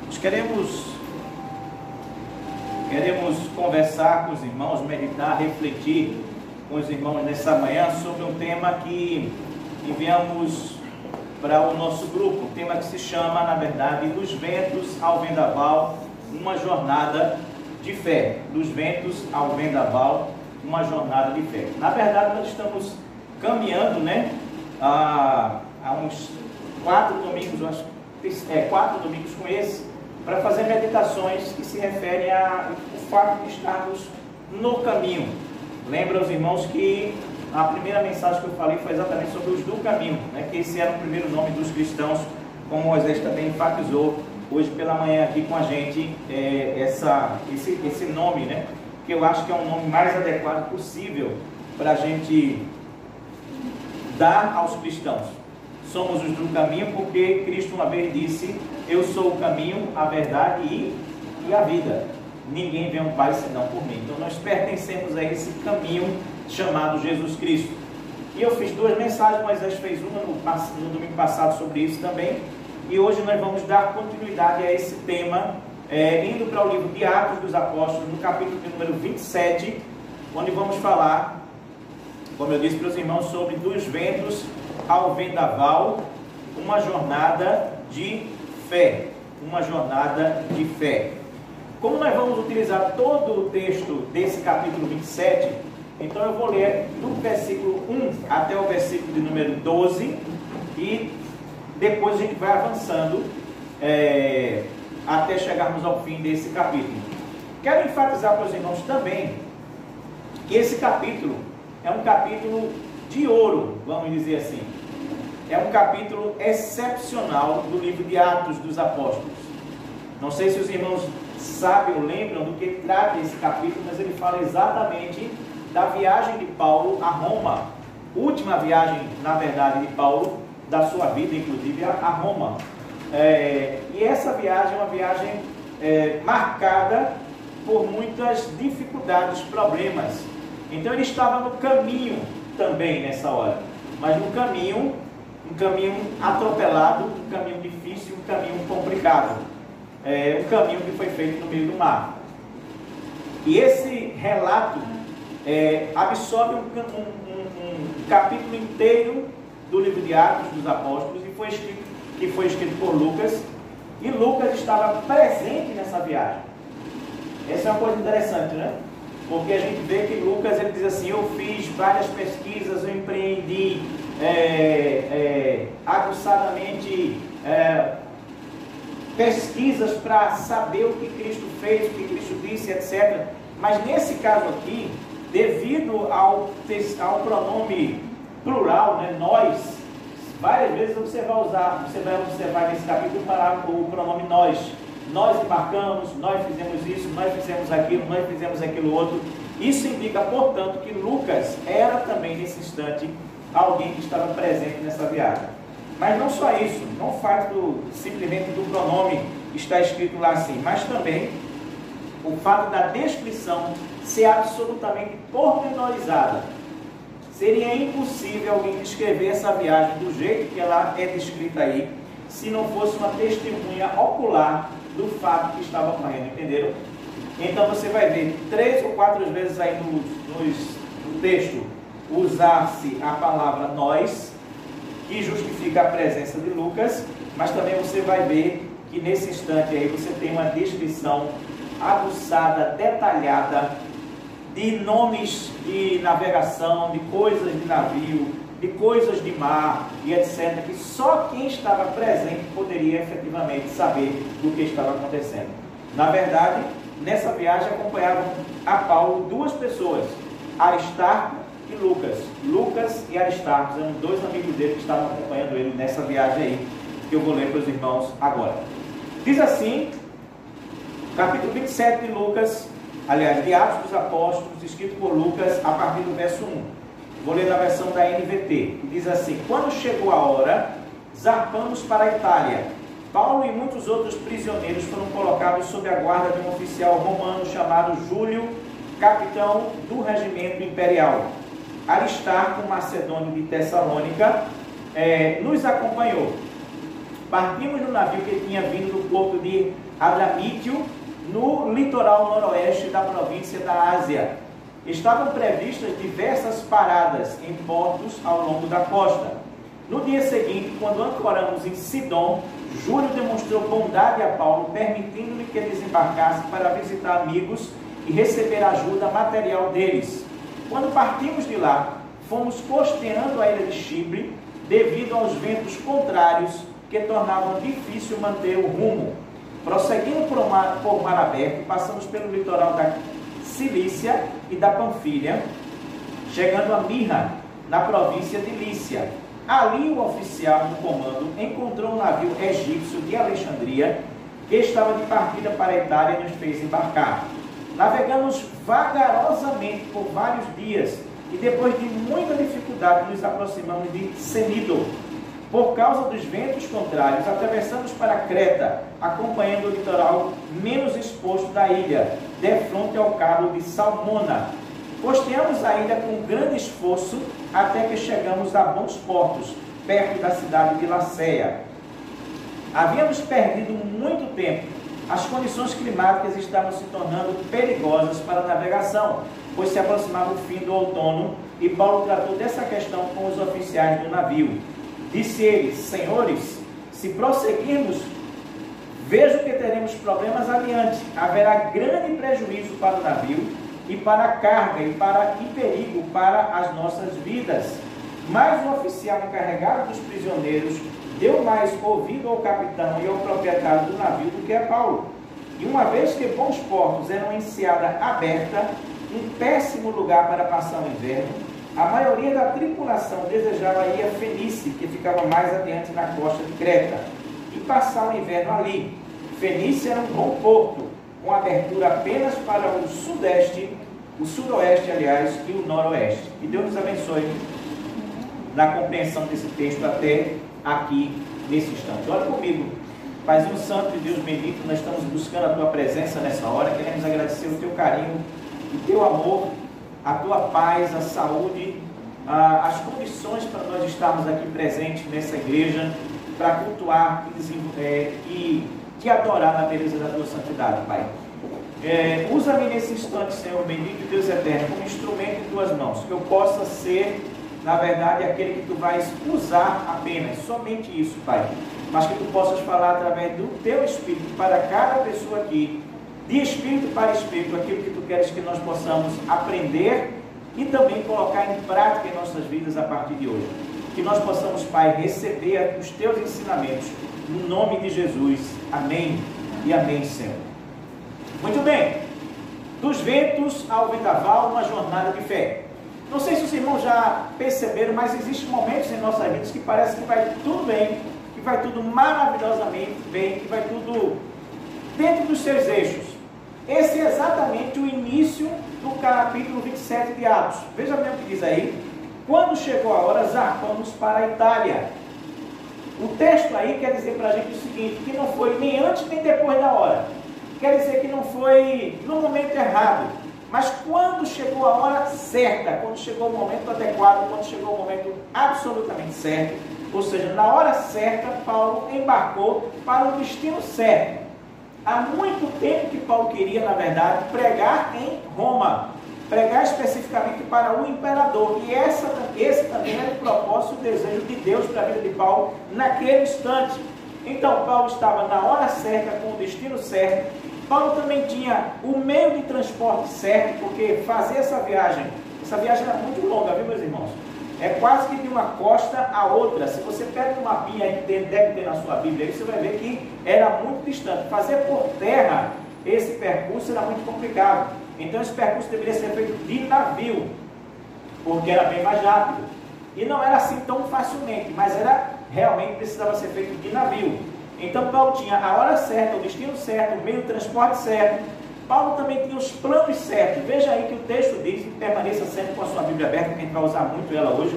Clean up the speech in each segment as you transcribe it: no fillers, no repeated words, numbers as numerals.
Nós queremos conversar com os irmãos, meditar, refletir com os irmãos nessa manhã sobre um tema que enviamos para o nosso grupo, um tema que se chama, na verdade, dos ventos ao vendaval, uma jornada de fé. Dos ventos ao vendaval, uma jornada de fé. Na verdade, nós estamos caminhando, há uns 4 domingos, acho que 4 domingos com esse, para fazer meditações que se referem ao fato de estarmos no caminho. Lembra os irmãos que a primeira mensagem que eu falei foi exatamente sobre os do caminho, que esse era o primeiro nome dos cristãos, como Moisés também enfatizou hoje pela manhã aqui com a gente, esse nome, que eu acho que é um nome mais adequado possível para a gente dar aos cristãos. Somos os do caminho porque Cristo uma vez disse: eu sou o caminho, a verdade e a vida. Ninguém vê um Pai senão por mim. Então nós pertencemos a esse caminho chamado Jesus Cristo. E eu fiz 2 mensagens, Moisés fez uma no domingo passado sobre isso também. E hoje nós vamos dar continuidade a esse tema, indo para o livro de Atos dos Apóstolos, no capítulo de número 27, onde vamos falar, como eu disse para os irmãos, sobre dos ventos ao vendaval, uma jornada de fé. Uma jornada de fé. Como nós vamos utilizar todo o texto desse capítulo 27, então eu vou ler do versículo 1 até o versículo de número 12 e depois a gente vai avançando até chegarmos ao fim desse capítulo. Quero enfatizar para os irmãos também que esse capítulo é um capítulo de ouro, vamos dizer assim. É um capítulo excepcional do livro de Atos dos Apóstolos. Não sei se os irmãos sabem ou lembram do que trata esse capítulo, mas ele fala exatamente da viagem de Paulo a Roma. Última viagem, na verdade, de Paulo, da sua vida, inclusive, a Roma. E essa viagem é uma viagem marcada por muitas dificuldades, problemas. Então ele estava no caminho também nessa hora, mas no caminho, um caminho atropelado, um caminho difícil, um caminho complicado. Um caminho que foi feito no meio do mar. E esse relato absorve um capítulo inteiro do livro de Atos dos Apóstolos que foi escrito por Lucas. E Lucas estava presente nessa viagem. Essa é uma coisa interessante, Porque a gente vê que Lucas, ele diz assim: eu fiz várias pesquisas, eu empreendi aguçadamente pesquisas para saber o que Cristo fez, o que Cristo disse, etc. Mas nesse caso aqui, devido ao pronome plural, nós, várias vezes você vai observar nesse capítulo o pronome nós. Nós embarcamos, nós fizemos isso, nós fizemos aquilo, nós fizemos aquilo outro. Isso indica, portanto, que Lucas era também, nesse instante, alguém que estava presente nessa viagem. Mas não só isso, não o fato simplesmente do pronome estar escrito lá assim, mas também o fato da descrição ser absolutamente pormenorizada. Seria impossível alguém descrever essa viagem do jeito que ela é descrita aí, se não fosse uma testemunha ocular do fato que estava ocorrendo, entenderam? Então você vai ver 3 ou 4 vezes aí no texto usar-se a palavra nós, que justifica a presença de Lucas, mas também você vai ver que nesse instante aí você tem uma descrição aguçada, detalhada, de nomes de navegação, de coisas de navio, de coisas de mar e etc., que só quem estava presente poderia efetivamente saber do que estava acontecendo. Na verdade, nessa viagem acompanhavam a Paulo 2 pessoas, Aristarco e Lucas. Lucas e Aristarco eram 2 amigos dele que estavam acompanhando ele nessa viagem aí, que eu vou ler para os irmãos agora. Diz assim, capítulo 27 de Lucas, aliás, de Atos dos Apóstolos, escrito por Lucas, a partir do verso 1. Vou ler na versão da NVT, que diz assim: quando chegou a hora, zarpamos para a Itália. Paulo e muitos outros prisioneiros foram colocados sob a guarda de um oficial romano chamado Júlio, capitão do regimento imperial. Aristarco, macedônio de Tessalônica, nos acompanhou. Partimos no navio que tinha vindo do porto de Adramítio, no litoral noroeste da província da Ásia. Estavam previstas diversas paradas em portos ao longo da costa. No dia seguinte, quando ancoramos em Sidom, Júlio demonstrou bondade a Paulo, permitindo-lhe que desembarcasse para visitar amigos e receber ajuda material deles. Quando partimos de lá, fomos costeando a ilha de Chipre, devido aos ventos contrários que tornavam difícil manter o rumo. Prosseguindo por mar aberto, passamos pelo litoral da Cilícia e da Panfilha, chegando a Mirra, na província de Lícia. Ali o oficial do comando encontrou um navio egípcio de Alexandria, que estava de partida para a Itália e nos fez embarcar. Navegamos vagarosamente por vários dias e depois de muita dificuldade nos aproximamos de Cenido. Por causa dos ventos contrários, atravessamos para Creta, acompanhando o litoral menos exposto da ilha, defronte ao cabo de Salmona. Costeamos a ilha com grande esforço até que chegamos a bons portos, perto da cidade de Laceia. Havíamos perdido muito tempo. As condições climáticas estavam se tornando perigosas para a navegação, pois se aproximava o fim do outono e Paulo tratou dessa questão com os oficiais do navio. Disse ele: senhores, se prosseguirmos, vejo que teremos problemas adiante. Haverá grande prejuízo para o navio e para a carga e perigo para as nossas vidas. Mas o oficial encarregado dos prisioneiros deu mais ouvido ao capitão e ao proprietário do navio do que a Paulo. E uma vez que bons portos eram enseada aberta, um péssimo lugar para passar o inverno, a maioria da tripulação desejava ir a Fenícia, que ficava mais adiante na costa de Creta, e passar o inverno ali. Fenícia era um bom porto, com abertura apenas para o sudoeste, aliás, e o noroeste. E Deus nos abençoe na compreensão desse texto até aqui, nesse instante. Olha comigo, Paizinho Santo e Deus bendito, nós estamos buscando a Tua presença nessa hora, queremos agradecer o Teu carinho, o Teu amor, a Tua paz, a saúde, as condições para nós estarmos aqui presentes nessa igreja, para cultuar e te adorar na beleza da Tua santidade, Pai. Usa-me nesse instante, Senhor bendito, Deus eterno, como instrumento em Tuas mãos, que eu possa ser, na verdade, aquele que Tu vais usar apenas, somente isso, Pai, mas que Tu possas falar através do Teu Espírito para cada pessoa aqui, de espírito para espírito, aquilo que Tu queres que nós possamos aprender e também colocar em prática em nossas vidas a partir de hoje. Que nós possamos, Pai, receber os Teus ensinamentos, no nome de Jesus. Amém e amém, Senhor. Muito bem, dos ventos ao vendaval, uma jornada de fé. Não sei se os irmãos já perceberam, mas existem momentos em nossas vidas que parece que vai tudo bem, que vai tudo maravilhosamente bem, que vai tudo dentro dos seus eixos. Esse é exatamente o início do capítulo 27 de Atos. Veja bem o que diz aí. Quando chegou a hora, zarpamos para a Itália. O texto aí quer dizer para a gente o seguinte, que não foi nem antes nem depois da hora. Quer dizer que não foi no momento errado, mas quando chegou a hora certa, quando chegou o momento adequado, quando chegou o momento absolutamente certo, ou seja, na hora certa, Paulo embarcou para o destino certo. Há muito tempo que Paulo queria, na verdade, pregar em Roma, pregar especificamente para o imperador, e esse também era o propósito, o desejo de Deus para a vida de Paulo naquele instante. Então, Paulo estava na hora certa, com o destino certo. Paulo também tinha o meio de transporte certo, porque fazer essa viagem era muito longa, viu, meus irmãos? É quase que de uma costa a outra. Se você pega um mapinha aí que deve ter na sua Bíblia, aí você vai ver que era muito distante. Fazer por terra esse percurso era muito complicado. Então esse percurso deveria ser feito de navio, porque era bem mais rápido. E não era assim tão facilmente, mas realmente precisava ser feito de navio. Então Paulo tinha a hora certa, o destino certo, o meio de transporte certo. Paulo também tinha os planos certos. Veja aí que o texto diz, e permaneça sempre com a sua Bíblia aberta, que a gente vai usar muito ela hoje.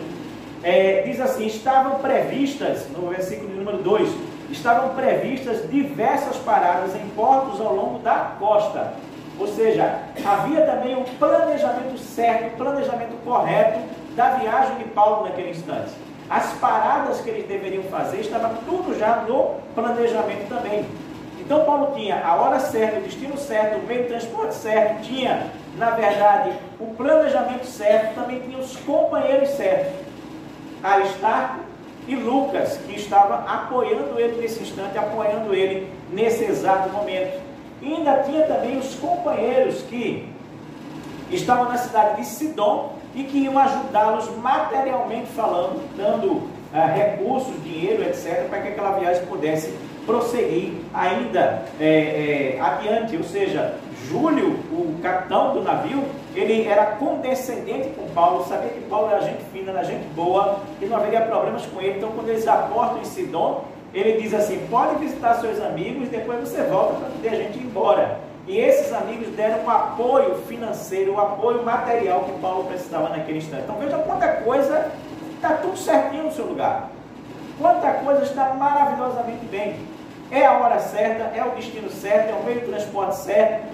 Diz assim, estavam previstas, no versículo de número 2, estavam previstas diversas paradas em portos ao longo da costa. Ou seja, havia também o planejamento certo, o planejamento correto da viagem de Paulo naquele instante. as paradas que eles deveriam fazer, estava tudo já no planejamento também. Então Paulo tinha a hora certa, o destino certo, o meio de transporte certo, tinha, na verdade, o planejamento certo, também tinha os companheiros certos, Aristarco e Lucas, que estavam apoiando ele nesse instante, apoiando ele nesse exato momento. E ainda tinha também os companheiros que estavam na cidade de Sidom e que iam ajudá-los materialmente falando, dando recursos, dinheiro, etc., para que aquela viagem pudesse prosseguir ainda adiante. Ou seja, Júlio, o capitão do navio, ele era condescendente com Paulo, sabia que Paulo era gente fina, era gente boa, e não haveria problemas com ele. Então, quando eles aportam em Sidom, ele diz assim: pode visitar seus amigos, depois você volta para poder a gente ir embora. E esses amigos deram o apoio financeiro, o apoio material que Paulo precisava naquele instante. Então veja quanta coisa está tudo certinho no seu lugar. Quanta coisa está maravilhosamente bem. É a hora certa, é o destino certo, é o meio de transporte certo,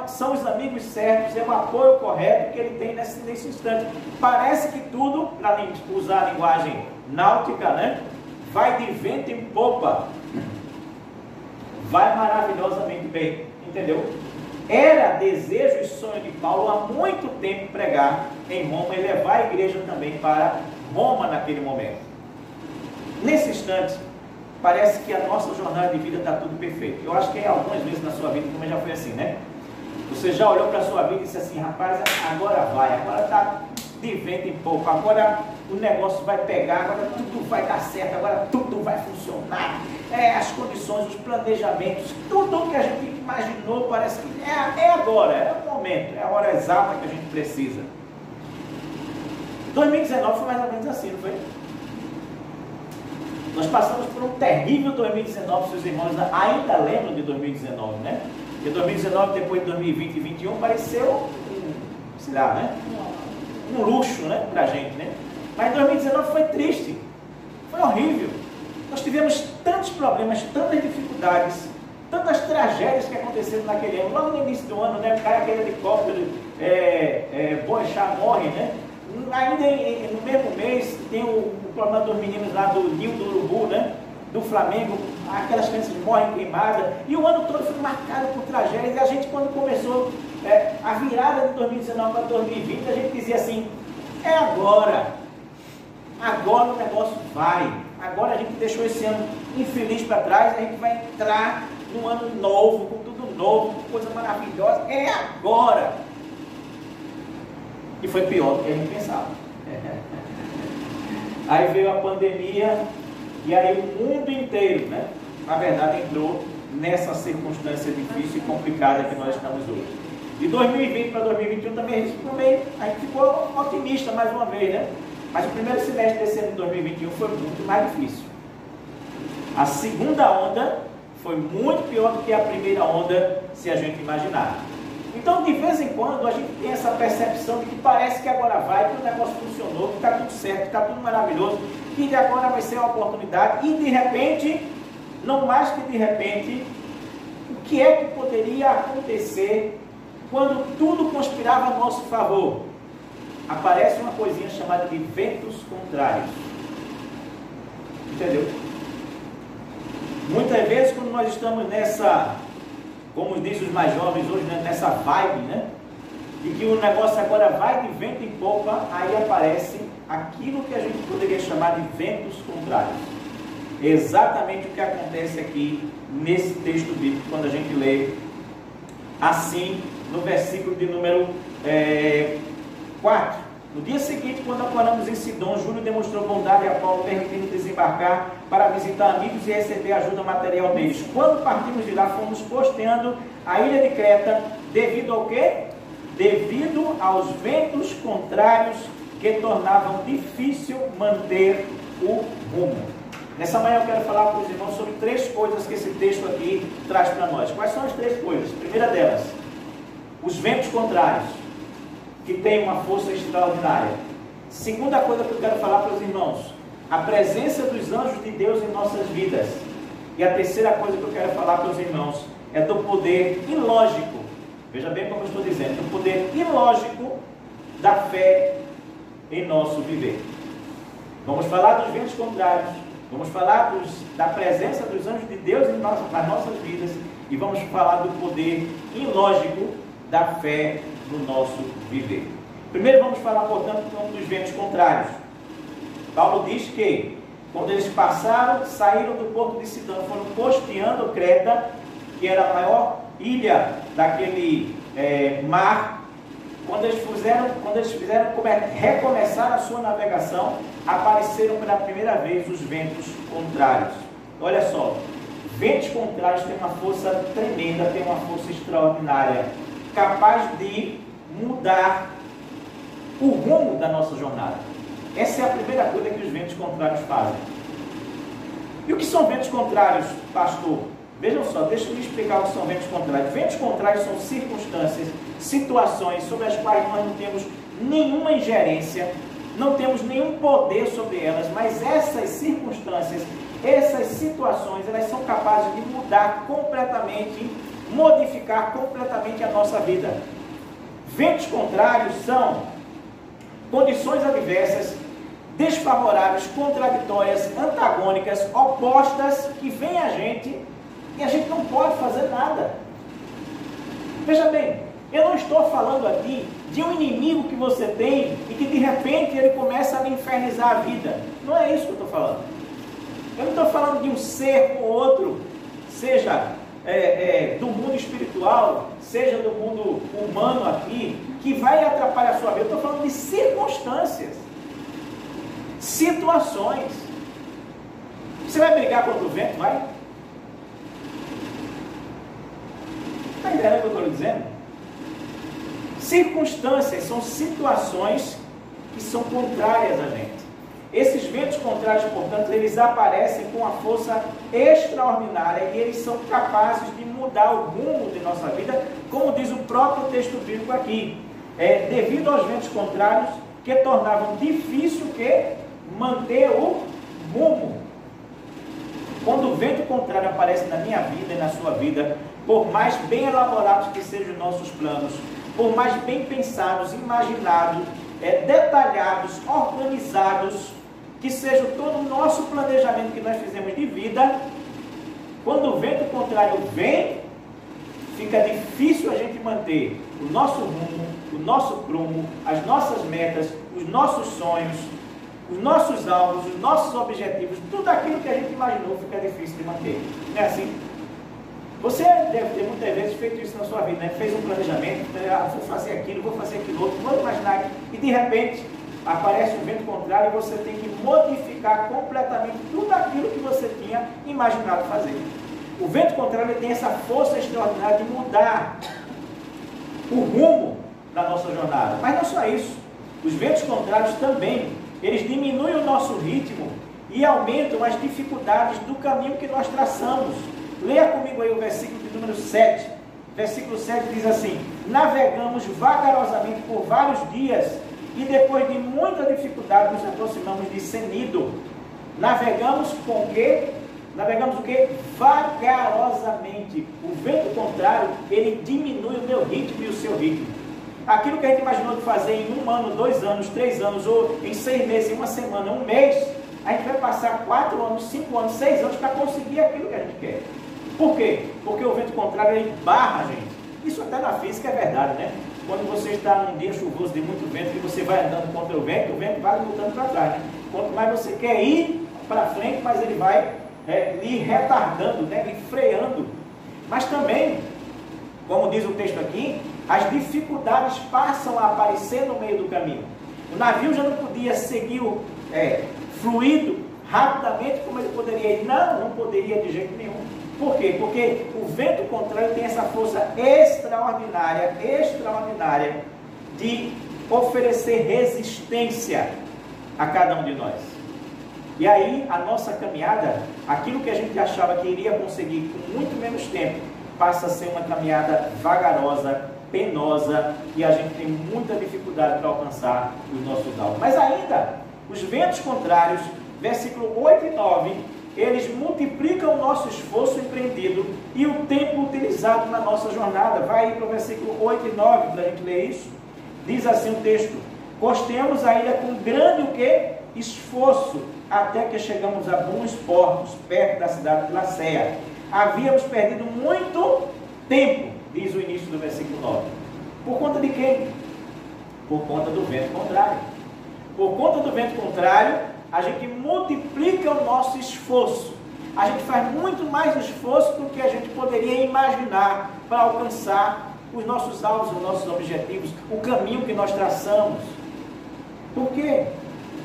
são os amigos certos, é o apoio correto que ele tem nesse instante. Parece que tudo, para usar a linguagem náutica, né, vai de vento em popa. Vai maravilhosamente bem, entendeu? Era desejo e sonho de Paulo há muito tempo pregar em Roma e levar a igreja também para Roma naquele momento. Nesse instante, parece que a nossa jornada de vida está tudo perfeito. Eu acho que algumas vezes na sua vida também já foi assim, né? Você já olhou para a sua vida e disse assim: rapaz, agora vai, agora está de vento em pouco, agora o negócio vai pegar, agora tudo vai dar certo, agora tudo vai funcionar. As condições, os planejamentos, tudo que a gente imaginou, parece que é agora, é o momento, é a hora exata que a gente precisa. 2019 foi mais ou menos assim, não foi? Nós passamos por um terrível 2019, seus irmãos ainda lembram de 2019, né? Porque 2019, depois de 2020 e 2021, pareceu, sei lá, né? Um luxo, né? Pra gente, né? Mas 2019 foi triste, foi horrível. Nós tivemos tantos problemas, tantas dificuldades, tantas tragédias que aconteceram naquele ano. Logo no início do ano, né, cai aquele helicóptero, Boechat morre, né? Ainda no mesmo mês tem o problema dos meninos lá do Ninho do Urubu, né? Do Flamengo, aquelas crianças morrem queimadas. E o ano todo foi marcado por tragédias. E a gente, quando começou a virada de 2019 para 2020, a gente dizia assim: é agora. Agora o negócio vai. Agora a gente deixou esse ano infeliz para trás, a gente vai entrar num ano novo, com tudo novo, com coisa maravilhosa. É agora. E foi pior do que a gente pensava. Aí veio a pandemia, e aí o mundo inteiro, né, na verdade, entrou nessa circunstância difícil e complicada que nós estamos hoje. De 2020 para 2021 também a gente ficou otimista mais uma vez, né? Mas o primeiro semestre desse ano de 2021 foi muito mais difícil. A segunda onda foi muito pior do que a primeira onda, se a gente imaginar. Então, de vez em quando, a gente tem essa percepção de que parece que agora vai, que o negócio funcionou, que está tudo certo, que está tudo maravilhoso, que de agora vai ser uma oportunidade, e de repente, não mais que de repente, o que é que poderia acontecer quando tudo conspirava a nosso favor? Aparece uma coisinha chamada de ventos contrários. Entendeu? Muitas vezes, quando nós estamos nessa, como dizem os mais jovens hoje, né, nessa vibe, né, de que o negócio agora vai de vento em popa, aí aparece aquilo que a gente poderia chamar de ventos contrários. Exatamente o que acontece aqui nesse texto bíblico, quando a gente lê assim, no versículo de número 4. No dia seguinte, quando ancoramos em Sidom, Júlio demonstrou bondade a Paulo, permitindo desembarcar para visitar amigos e receber ajuda material deles. Quando partimos de lá, fomos costeando a ilha de Creta, devido ao quê? Devido aos ventos contrários que tornavam difícil manter o rumo. Nessa manhã eu quero falar com os irmãos sobre 3 coisas que esse texto aqui traz para nós. Quais são as 3 coisas? A primeira delas, os ventos contrários, que tem uma força extraordinária. Segunda coisa que eu quero falar para os irmãos, a presença dos anjos de Deus em nossas vidas. E a terceira coisa que eu quero falar para os irmãos é do poder ilógico, veja bem como eu estou dizendo, do poder ilógico da fé em nosso viver. Vamos falar dos ventos contrários, vamos falar da presença dos anjos de Deus nas nossas vidas e vamos falar do poder ilógico da fé no nosso viver. Primeiro vamos falar, portanto, dos ventos contrários. Paulo diz que quando eles saíram do porto de Sidão, foram costeando Creta, que era a maior ilha daquele mar. Quando eles fizeram recomeçar a sua navegação, apareceram pela primeira vez os ventos contrários. Olha só, ventos contrários têm uma força tremenda, têm uma força extraordinária, capaz de mudar o rumo da nossa jornada. Essa é a primeira coisa que os ventos contrários fazem. E o que são ventos contrários, pastor? Vejam só, deixa eu me explicar o que são ventos contrários. Ventos contrários são circunstâncias, situações sobre as quais nós não temos nenhuma ingerência, não temos nenhum poder sobre elas, mas essas circunstâncias, essas situações, elas são capazes de mudar completamente, modificar completamente a nossa vida. Ventos contrários são condições adversas, desfavoráveis, contraditórias, antagônicas, opostas, que vêm a gente e a gente não pode fazer nada. Veja bem, eu não estou falando aqui de um inimigo que você tem e que de repente ele começa a lhe infernizar a vida. Não é isso que eu estou falando. Eu não estou falando de um ser ou outro, seja do mundo espiritual, seja do mundo humano aqui, que vai atrapalhar a sua vida. Eu estou falando de circunstâncias, situações. Você vai brigar contra o vento? Vai? Está entendendo o que eu estou dizendo? Circunstâncias são situações que são contrárias a gente. Esses ventos contrários, portanto, eles aparecem com uma força extraordinária e eles são capazes de mudar o rumo de nossa vida, como diz o próprio texto bíblico aqui. Devido aos ventos contrários que tornavam difícil manter o rumo. Quando o vento contrário aparece na minha vida e na sua vida, por mais bem elaborados que sejam os nossos planos, por mais bem pensados, imaginados, detalhados, organizados, que seja todo o nosso planejamento que nós fizemos de vida, quando o vento contrário vem, fica difícil a gente manter o nosso rumo, o nosso prumo, as nossas metas, os nossos sonhos, os nossos alvos, os nossos objetivos, tudo aquilo que a gente imaginou fica difícil de manter. Não é assim? Você deve ter muitas vezes feito isso na sua vida, né? Fez um planejamento, vou fazer aquilo outro, vou imaginar, e de repente aparece um vento contrário e você tem que modificar completamente tudo aquilo que você tinha imaginado fazer. O vento contrário tem essa força extraordinária de mudar o rumo da nossa jornada. Mas não só isso, os ventos contrários também, eles diminuem o nosso ritmo e aumentam as dificuldades do caminho que nós traçamos. Leia comigo aí o versículo de número 7. Versículo 7 diz assim: navegamos vagarosamente por vários dias e depois de muita dificuldade nos aproximamos de Senido. Navegamos com o quê? Navegamos o quê? Vagarosamente. O vento contrário, ele diminui o meu ritmo e o seu ritmo. Aquilo que a gente imaginou de fazer em 1 ano, 2 anos, 3 anos, ou em 6 meses, em 1 semana, 1 mês, a gente vai passar 4 anos, 5 anos, 6 anos para conseguir aquilo que a gente quer. Por quê? Porque o vento contrário, ele barra a gente. Isso até na física é verdade, né? Quando você está num dia chuvoso de muito vento e você vai andando contra o vento vai voltando para trás, né? Quanto mais você quer ir para frente, mais ele vai lhe retardando, né? Lhe freando. Mas também, como diz o texto aqui, as dificuldades passam a aparecer no meio do caminho. O navio já não podia seguir fluido, rapidamente, como ele poderia ir. Não poderia de jeito nenhum. Por quê? Porque o vento contrário tem essa força extraordinária de oferecer resistência a cada um de nós. E aí a nossa caminhada, aquilo que a gente achava que iria conseguir com muito menos tempo, passa a ser uma caminhada vagarosa, penosa, e a gente tem muita dificuldade para alcançar os nossos alvos. Mas ainda, os ventos contrários, versículo 8 e 9, eles multiplicam o nosso esforço empreendido e o tempo utilizado na nossa jornada. Vai aí para o versículo 8 e 9 para a gente ler isso. Diz assim o texto: costeamos a ilha com grande o quê? esforço, até que chegamos a bons portos, perto da cidade de Laceia. Havíamos perdido muito tempo, diz o início do versículo 9. Por conta de quem? Por conta do vento contrário. Por conta do vento contrário, a gente multiplica o nosso esforço. A gente faz muito mais esforço do que a gente poderia imaginar para alcançar os nossos alvos, os nossos objetivos, o caminho que nós traçamos. Por quê?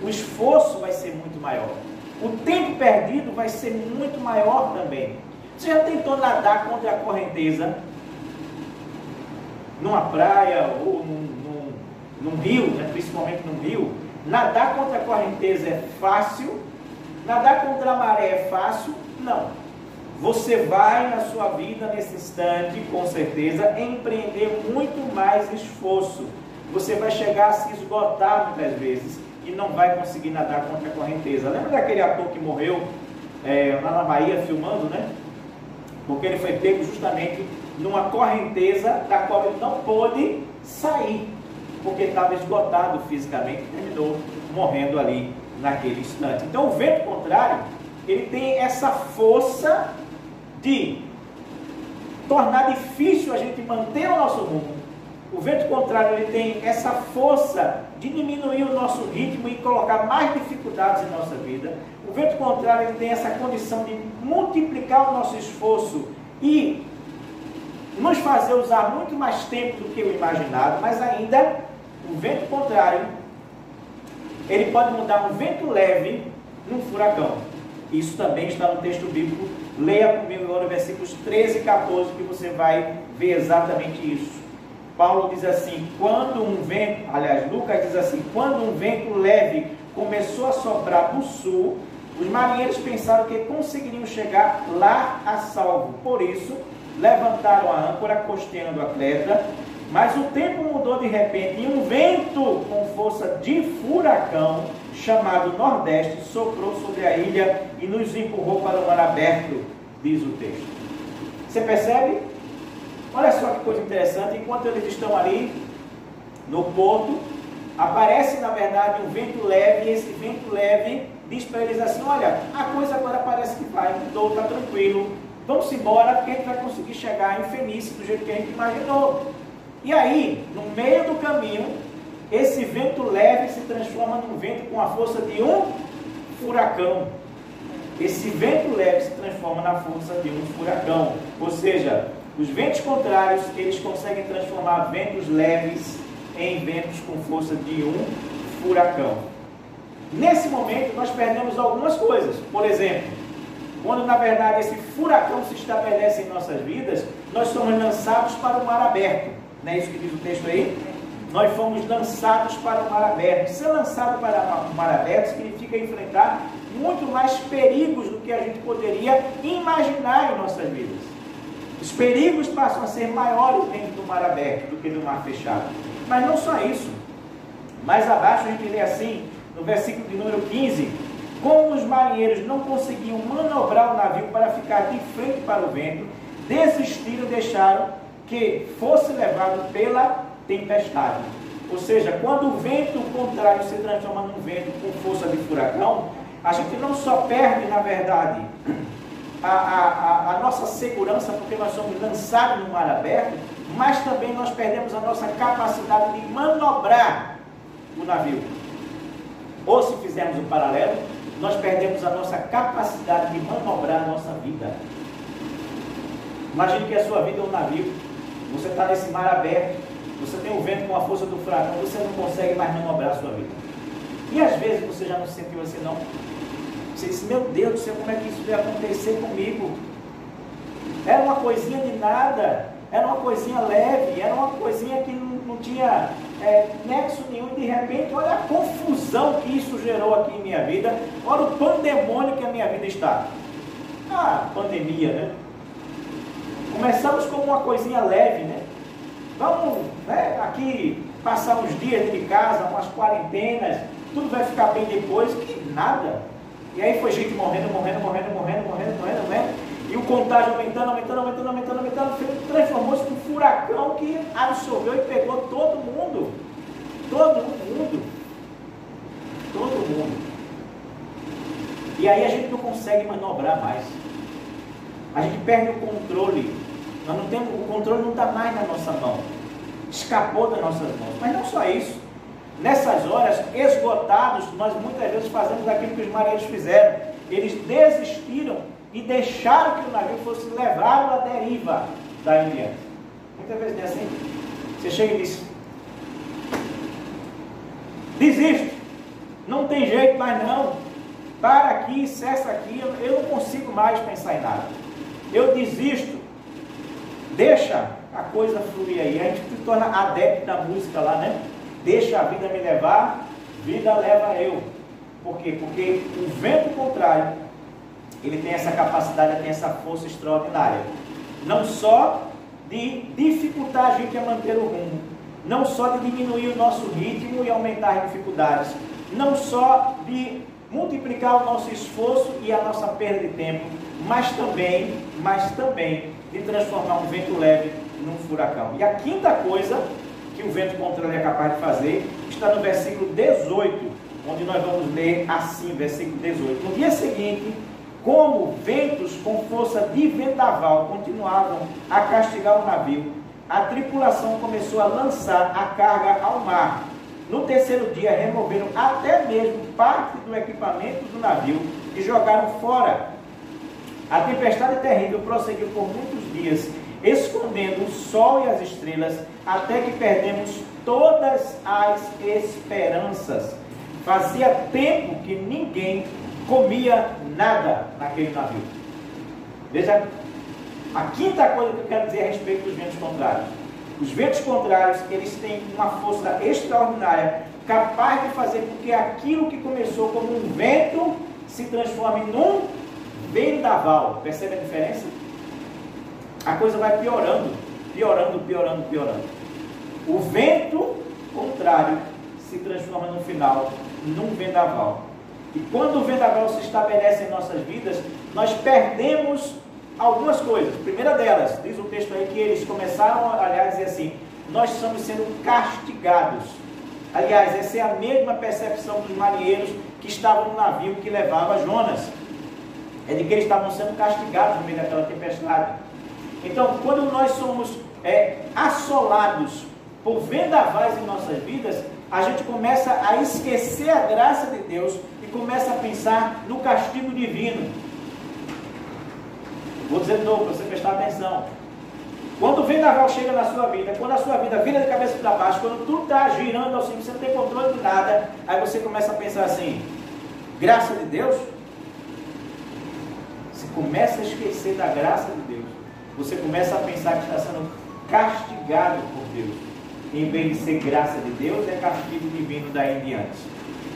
O esforço vai ser muito maior. O tempo perdido vai ser muito maior também. Você já tentou nadar contra a correnteza? Numa praia ou num rio, né? Principalmente num rio? Nadar contra a correnteza é fácil? Nadar contra a maré é fácil? Não. Você vai na sua vida nesse instante, com certeza, empreender muito mais esforço. Você vai chegar a se esgotar muitas vezes e não vai conseguir nadar contra a correnteza. Lembra daquele ator que morreu lá na Bahia filmando, né? Porque ele foi pego justamente numa correnteza da qual ele não pôde sair, porque estava esgotado fisicamente, terminou morrendo ali naquele instante. Então o vento contrário, ele tem essa força de tornar difícil a gente manter o nosso rumo. O vento contrário, ele tem essa força de diminuir o nosso ritmo e colocar mais dificuldades em nossa vida. O vento contrário, ele tem essa condição de multiplicar o nosso esforço e nos fazer usar muito mais tempo do que o imaginado, mas ainda o vento contrário, ele pode mudar um vento leve num furacão. Isso também está no texto bíblico. Leia comigo agora versículos 13 e 14, que você vai ver exatamente isso. Paulo diz assim, Lucas diz assim, quando um vento leve começou a soprar do sul, os marinheiros pensaram que conseguiriam chegar lá a salvo. Por isso, levantaram a âncora costeando a Creta, mas o tempo mudou de repente e um vento com força de furacão, chamado Nordeste, soprou sobre a ilha e nos empurrou para o mar aberto, diz o texto. Você percebe? Olha só que coisa interessante, enquanto eles estão ali no porto, aparece na verdade um vento leve, e esse vento leve diz para eles assim, olha, a coisa agora parece que vai, mudou, está tranquilo, vamos embora porque a gente vai conseguir chegar em Fenícia do jeito que a gente imaginou. E aí, no meio do caminho, esse vento leve se transforma num vento com a força de um furacão. Esse vento leve se transforma na força de um furacão, ou seja, os ventos contrários, eles conseguem transformar ventos leves em ventos com força de um furacão. Nesse momento, nós perdemos algumas coisas. Por exemplo, quando na verdade esse furacão se estabelece em nossas vidas, nós somos lançados para o mar aberto. Não é isso que diz o texto aí? Nós fomos lançados para o mar aberto. Ser lançado para o mar aberto significa enfrentar muito mais perigos do que a gente poderia imaginar em nossas vidas. Os perigos passam a ser maiores dentro do mar aberto do que do mar fechado. Mas não só isso. Mais abaixo a gente lê assim, no versículo de número 15, como os marinheiros não conseguiam manobrar o navio para ficar de frente para o vento, desistiram e deixaram que fosse levado pela tempestade. Ou seja, quando o vento contrário se transforma num vento com força de furacão, a gente não só perde, na verdade, a nossa segurança, porque nós somos lançados no mar aberto, mas também nós perdemos a nossa capacidade de manobrar o navio. Ou se fizermos um paralelo, nós perdemos a nossa capacidade de manobrar a nossa vida. Imagine que a sua vida é um navio, você está nesse mar aberto, você tem o vento com a força do furacão, você não consegue mais manobrar a sua vida. E às vezes você já não se sentiu assim, não? Você disse, meu Deus do céu, como é que isso vai acontecer comigo? Era uma coisinha de nada, era uma coisinha leve, era uma coisinha que não tinha nexo nenhum, e de repente, olha a confusão que isso gerou aqui em minha vida, olha o pandemônio que a minha vida está. Ah, pandemia, né? Começamos com uma coisinha leve, né? Vamos, né, aqui passar uns dias de casa, umas quarentenas, tudo vai ficar bem depois, que nada. E aí foi gente morrendo, e o contágio aumentando, transformou-se num furacão que absorveu e pegou todo mundo. E aí a gente não consegue manobrar mais. A gente perde o controle. Nós não temos, o controle não está mais na nossa mão. Escapou das nossas mãos. Mas não só isso. Nessas horas, esgotados, nós muitas vezes fazemos aquilo que os marinheiros fizeram. Eles desistiram e deixaram que o navio fosse levado à deriva da Indiana. Muitas vezes não é assim. Você chega e diz: desisto, não tem jeito mais não, para aqui, cessa aqui, eu não consigo mais pensar em nada, eu desisto, deixa a coisa fluir aí. A gente se torna adepto da música lá, né? Deixa a vida me levar, vida leva eu. Por quê? Porque o vento contrário, ele tem essa capacidade, tem essa força extraordinária, não só de dificultar a gente a manter o rumo, não só de diminuir o nosso ritmo e aumentar as dificuldades, não só de multiplicar o nosso esforço e a nossa perda de tempo, mas também de transformar um vento leve num furacão. E a quinta coisa que o vento contrário é capaz de fazer está no versículo 18, onde nós vamos ler assim, versículo 18. No dia seguinte, como ventos com força de vendaval continuavam a castigar o navio, a tripulação começou a lançar a carga ao mar. No terceiro dia, removeram até mesmo parte do equipamento do navio e jogaram fora. A tempestade terrível prosseguiu por muitos dias, escondendo o sol e as estrelas, até que perdemos todas as esperanças. Fazia tempo que ninguém comia nada naquele navio. Veja, a quinta coisa que eu quero dizer a respeito dos ventos contrários. Os ventos contrários, eles têm uma força extraordinária, capaz de fazer com que aquilo que começou como um vento se transforme num vendaval. Percebe a diferença? A coisa vai piorando, piorando, piorando, piorando. O vento contrário se transforma no final num vendaval. E quando o vendaval se estabelece em nossas vidas, nós perdemos algumas coisas. A primeira delas, diz o texto aí que eles começaram a dizer assim: nós estamos sendo castigados. Aliás, essa é a mesma percepção dos marinheiros que estavam no navio que levava Jonas. É de que eles estavam sendo castigados no meio daquela tempestade. Então, quando nós somos assolados por vendavais em nossas vidas, a gente começa a esquecer a graça de Deus e começa a pensar no castigo divino. Vou dizer de novo, para você prestar atenção. Quando o vendaval chega na sua vida, quando a sua vida vira de cabeça para baixo, quando tudo está girando assim, você não tem controle de nada, aí você começa a pensar assim: graça de Deus? Você começa a esquecer da graça de Deus. Você começa a pensar que está sendo castigado por Deus. Em vez de ser graça de Deus, é castigo divino daí em diante.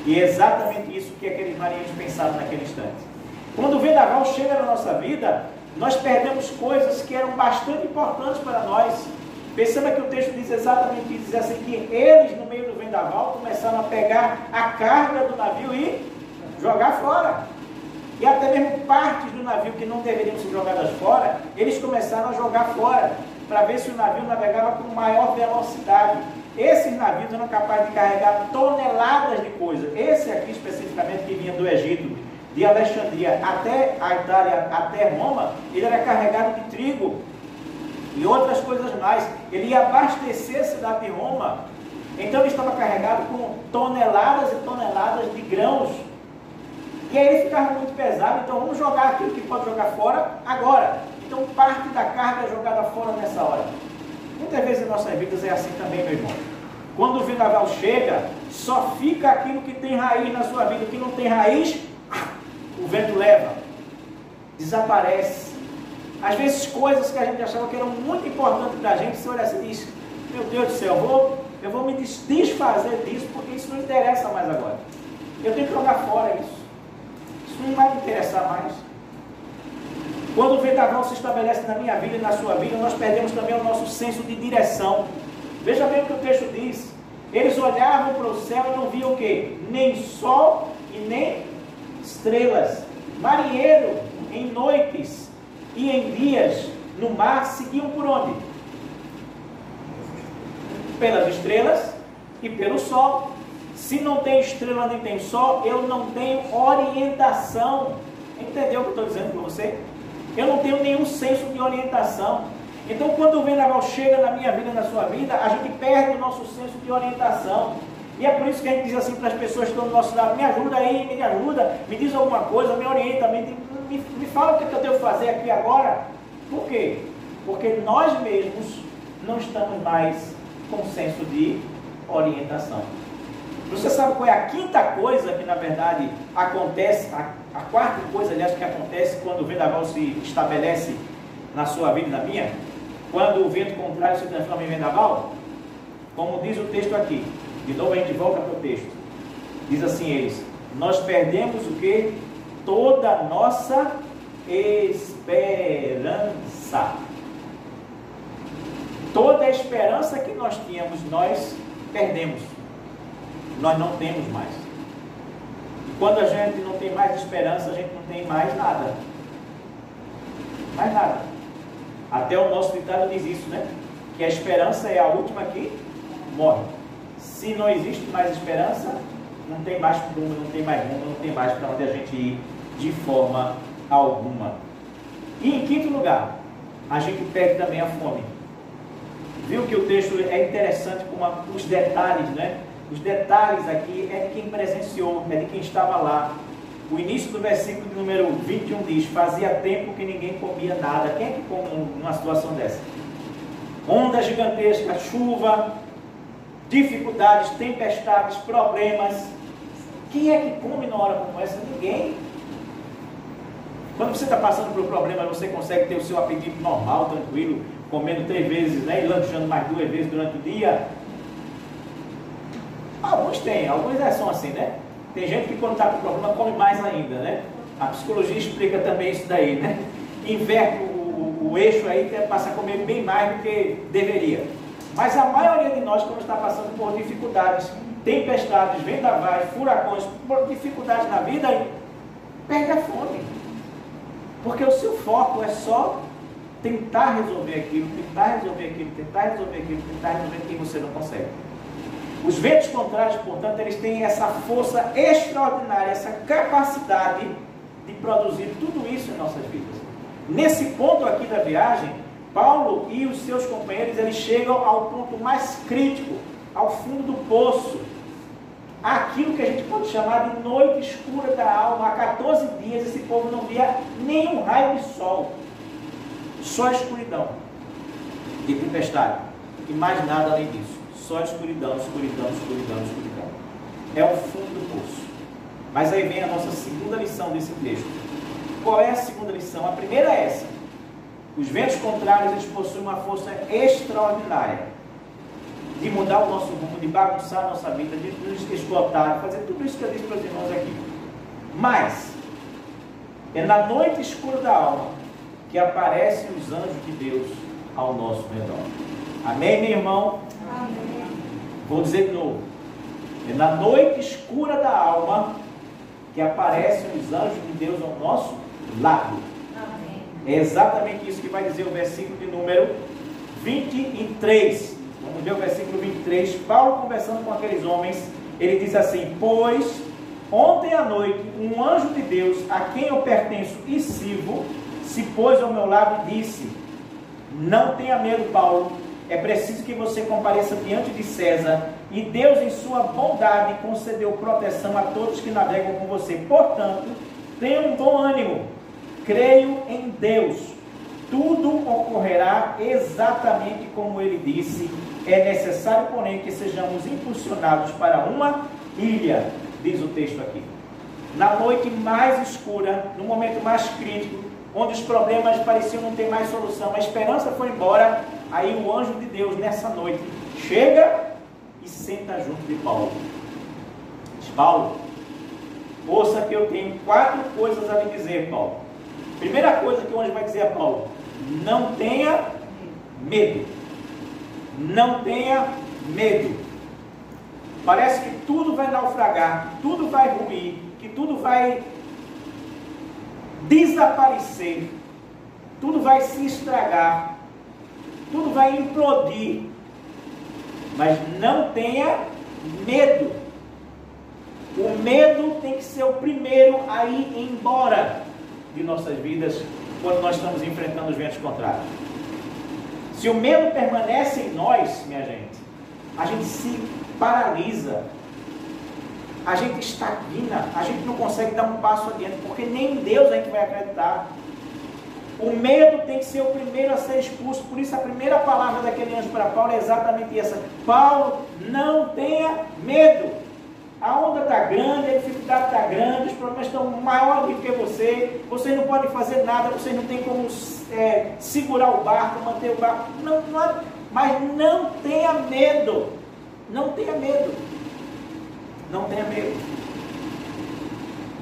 E é exatamente isso que aqueles marinheiros pensaram naquele instante. Quando o vendaval chega na nossa vida, nós perdemos coisas que eram bastante importantes para nós. Perceba que o texto diz exatamente isso, diz assim, que eles no meio do vendaval começaram a pegar a carga do navio e jogar fora. E até mesmo partes do navio que não deveriam ser jogadas fora, eles começaram a jogar fora, para ver se o navio navegava com maior velocidade. Esses navios eram capazes de carregar toneladas de coisa. Esse aqui especificamente, que vinha do Egito, de Alexandria até a Itália, até Roma, ele era carregado de trigo e outras coisas mais. Ele ia abastecer a cidade de Roma. Então ele estava carregado com toneladas e toneladas de grãos. E aí ele ficava muito pesado. Então vamos jogar aquilo que pode jogar fora agora. Então parte da carga é jogada fora nessa hora. Muitas vezes em nossas vidas é assim também, meu irmão. Quando o vendaval chega, só fica aquilo que tem raiz na sua vida. O que não tem raiz, o vento leva, desaparece. Às vezes coisas que a gente achava que eram muito importantes para a gente, você olha assim e diz: meu Deus do céu, eu vou me desfazer disso, porque isso não interessa mais agora. Eu tenho que jogar fora isso. Isso não vai me interessar mais. Quando o vendaval se estabelece na minha vida e na sua vida, nós perdemos também o nosso senso de direção. Veja bem o que o texto diz. Eles olhavam para o céu e não viam o quê? Nem sol e nem estrelas. Marinheiro, em noites e em dias no mar, seguiam por onde? Pelas estrelas e pelo sol. Se não tem estrela nem tem sol, eu não tenho orientação. Entendeu o que eu estou dizendo para você? Eu não tenho nenhum senso de orientação. Então, quando o vendaval chega na minha vida, na sua vida, a gente perde o nosso senso de orientação. E é por isso que a gente diz assim para as pessoas que estão do nosso lado: me ajuda aí, me ajuda, me diz alguma coisa, me orienta, me fala o que eu devo fazer aqui agora. Por quê? Porque nós mesmos não estamos mais com senso de orientação. Você sabe qual é a quinta coisa que, na verdade, acontece, a quarta coisa, aliás, que acontece quando o vendaval se estabelece na sua vida e na minha? Quando o vento contrário se transforma em vendaval? Como diz o texto aqui, de novo a gente volta para o texto. Diz assim eles: nós perdemos o quê? Toda a nossa esperança. Toda a esperança que nós tínhamos, nós perdemos. Nós não temos mais. E quando a gente não tem mais esperança, a gente não tem mais nada. Mais nada. Até o nosso ditado diz isso, né? Que a esperança é a última que morre. Se não existe mais esperança, não tem mais prumo, não tem mais rumo, não tem mais para onde a gente ir de forma alguma. E em quinto lugar, a gente perde também a fome. Viu que o texto é interessante com os detalhes, né? Os detalhes aqui é de quem presenciou, é de quem estava lá. O início do versículo de número 21 diz: fazia tempo que ninguém comia nada. Quem é que come numa situação dessa? Ondas gigantescas, chuva, dificuldades, tempestades, problemas. Quem é que come numa hora como essa? Ninguém. Quando você está passando por um problema, você consegue ter o seu apetite normal, tranquilo, comendo 3 vezes, né, e lanchando mais 2 vezes durante o dia. Alguns têm, alguns são assim, né? Tem gente que quando está com problema come mais ainda, né? A psicologia explica também isso daí, né? Inverte o eixo aí, passa a comer bem mais do que deveria. Mas a maioria de nós, quando está passando por dificuldades, tempestades, vendavais, furacões, por dificuldades na vida, perde a fome. Porque o seu foco é só tentar resolver aquilo, tentar resolver aquilo, tentar resolver aquilo, tentar resolver aquilo, e você não consegue. Os ventos contrários, portanto, eles têm essa força extraordinária, essa capacidade de produzir tudo isso em nossas vidas. Nesse ponto aqui da viagem, Paulo e os seus companheiros, eles chegam ao ponto mais crítico, ao fundo do poço. Aquilo que a gente pode chamar de noite escura da alma. Há 14 dias esse povo não via nenhum raio de sol. Só escuridão e tempestade. E mais nada além disso. Só escuridão, escuridão, escuridão, escuridão. É o fundo do poço. Mas aí vem a nossa segunda lição desse texto. Qual é a segunda lição? A primeira é essa. Os ventos contrários, eles possuem uma força extraordinária de mudar o nosso rumo, de bagunçar a nossa vida, de nos esgotar, de fazer tudo isso que eu disse para os irmãos aqui. Mas é na noite escura da alma que aparecem os anjos de Deus ao nosso redor. Amém, meu irmão? Amém. Vou dizer de novo. É na noite escura da alma que aparecem os anjos de Deus ao nosso lado. Amém. É exatamente isso que vai dizer o versículo de número 23. Vamos ver o versículo 23. Paulo, conversando com aqueles homens, ele diz assim: pois ontem à noite um anjo de Deus, a quem eu pertenço e sirvo, se pôs ao meu lado e disse: não tenha medo, Paulo, é preciso que você compareça diante de César, e Deus em sua bondade concedeu proteção a todos que navegam com você. Portanto, tenha um bom ânimo, creio em Deus, tudo ocorrerá exatamente como ele disse. É necessário, porém, que sejamos impulsionados para uma ilha, diz o texto aqui. Na noite mais escura, no momento mais crítico, onde os problemas pareciam não ter mais solução, a esperança foi embora, aí o anjo de Deus, nessa noite, chega e senta junto de Paulo. Diz: Paulo, ouça que eu tenho 4 coisas a lhe dizer, Paulo. Primeira coisa que o anjo vai dizer a Paulo: não tenha medo. Não tenha medo. Parece que tudo vai naufragar, tudo vai ruir, que tudo vai desaparecer, tudo vai se estragar, tudo vai implodir. Mas não tenha medo. O medo tem que ser o primeiro a ir embora de nossas vidas quando nós estamos enfrentando os ventos contrários. Se o medo permanece em nós, minha gente, a gente se paralisa, a gente estagna, a gente não consegue dar um passo adiante, porque nem em Deus a gente vai acreditar. O medo tem que ser o primeiro a ser expulso. Por isso a primeira palavra daquele anjo para Paulo é exatamente essa: Paulo, não tenha medo. A onda está grande, a dificuldade está grande, os problemas estão maiores do que você, vocês não podem fazer nada, vocês não têm como segurar o barco, manter o barco. Mas não tenha medo. Não tenha medo. Não tenha medo.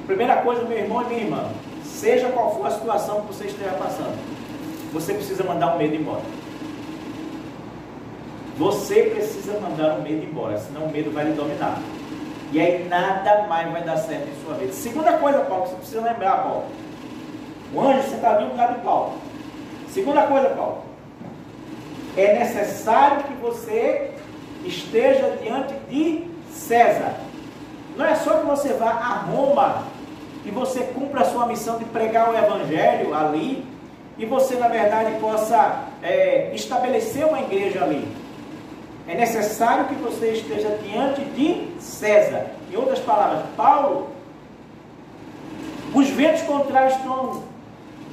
Primeira coisa, meu irmão e minha irmã, seja qual for a situação que você esteja passando, você precisa mandar o medo embora. Você precisa mandar o medo embora, senão o medo vai lhe dominar. E aí nada mais vai dar certo em sua vida. Segunda coisa, Paulo, que você precisa lembrar, Paulo. O anjo sentado no lugar de Paulo. Segunda coisa, Paulo. É necessário que você esteja diante de César. Não é só que você vá a Roma e você cumpra a sua missão de pregar o Evangelho ali e você, na verdade, possa estabelecer uma igreja ali. É necessário que você esteja diante de César. Em outras palavras, Paulo, os ventos contrários estão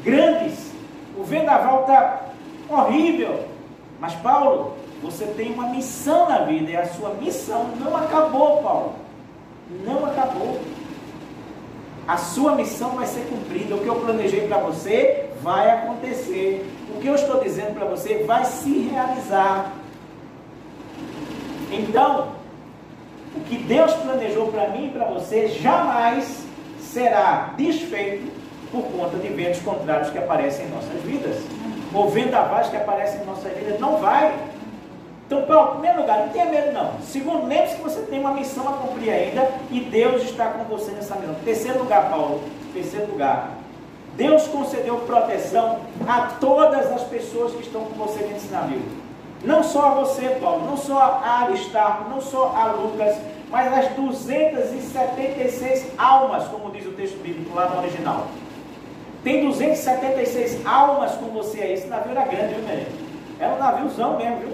grandes, o vendaval está horrível, mas Paulo, você tem uma missão na vida e a sua missão não acabou, Paulo. Não acabou. A sua missão vai ser cumprida. O que eu planejei para você vai acontecer. O que eu estou dizendo para você vai se realizar. Então, o que Deus planejou para mim e para você jamais será desfeito por conta de ventos contrários que aparecem em nossas vidas, ou vendavais que aparecem em nossas vidas. Não vai. Então, Paulo, em primeiro lugar, não tenha medo não. Segundo, lembre-se que você tem uma missão a cumprir ainda e Deus está com você nessa missão. Terceiro lugar, Paulo, terceiro lugar, Deus concedeu proteção a todas as pessoas que estão com você nesse navio. Não só a você, Paulo, não só a Aristarco, não só a Lucas, mas as 276 almas, como diz o texto bíblico lá no original. Tem 276 almas com você aí. Esse navio era grande, viu, menino? Era um naviozão mesmo, viu?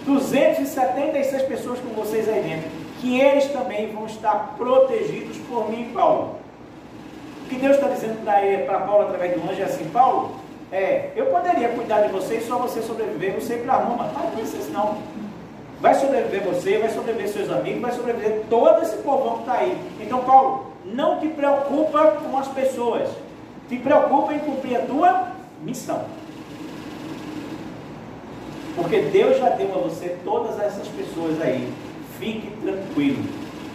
276 pessoas com vocês aí dentro, que eles também vão estar protegidos por mim, Paulo. O que Deus está dizendo para Paulo através do anjo é assim: Paulo, eu poderia cuidar de você e só você sobreviver, você ir para Roma, mas não é assim não. Vai sobreviver você, vai sobreviver seus amigos, vai sobreviver todo esse povão que está aí. Então, Paulo, não te preocupa com as pessoas, te preocupa em cumprir a tua missão. Porque Deus já deu a você todas essas pessoas aí. Fique tranquilo.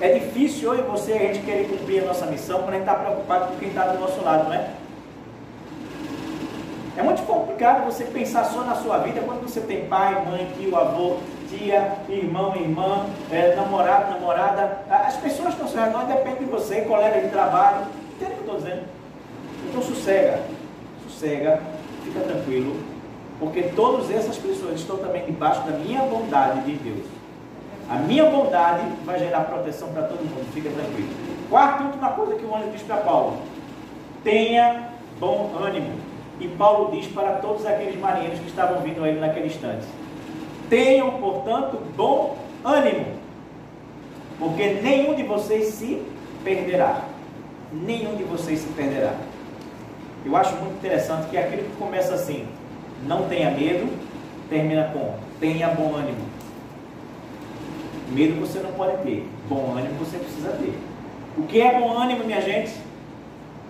É difícil eu e você a gente querer cumprir a nossa missão quando a gente está preocupado com quem está do nosso lado, não é? É muito complicado você pensar só na sua vida quando você tem pai, mãe, tio, avô, tia, irmão, irmã, namorado, namorada. As pessoas que estão ao seu redor dependem de você, colega de trabalho. Entende o que eu estou dizendo? Então sossega, fica tranquilo. Porque todas essas pessoas estão também debaixo da minha bondade de Deus. A minha bondade vai gerar proteção para todo mundo, fica tranquilo. Quarta e última coisa que o anjo diz para Paulo: tenha bom ânimo. E Paulo diz para todos aqueles marinheiros que estavam vindo a ele naquele instante: tenham, portanto, bom ânimo, porque nenhum de vocês se perderá. Nenhum de vocês se perderá. Eu acho muito interessante que aquele que começa assim: não tenha medo, termina com tenha bom ânimo. Medo você não pode ter, bom ânimo você precisa ter. O que é bom ânimo, minha gente?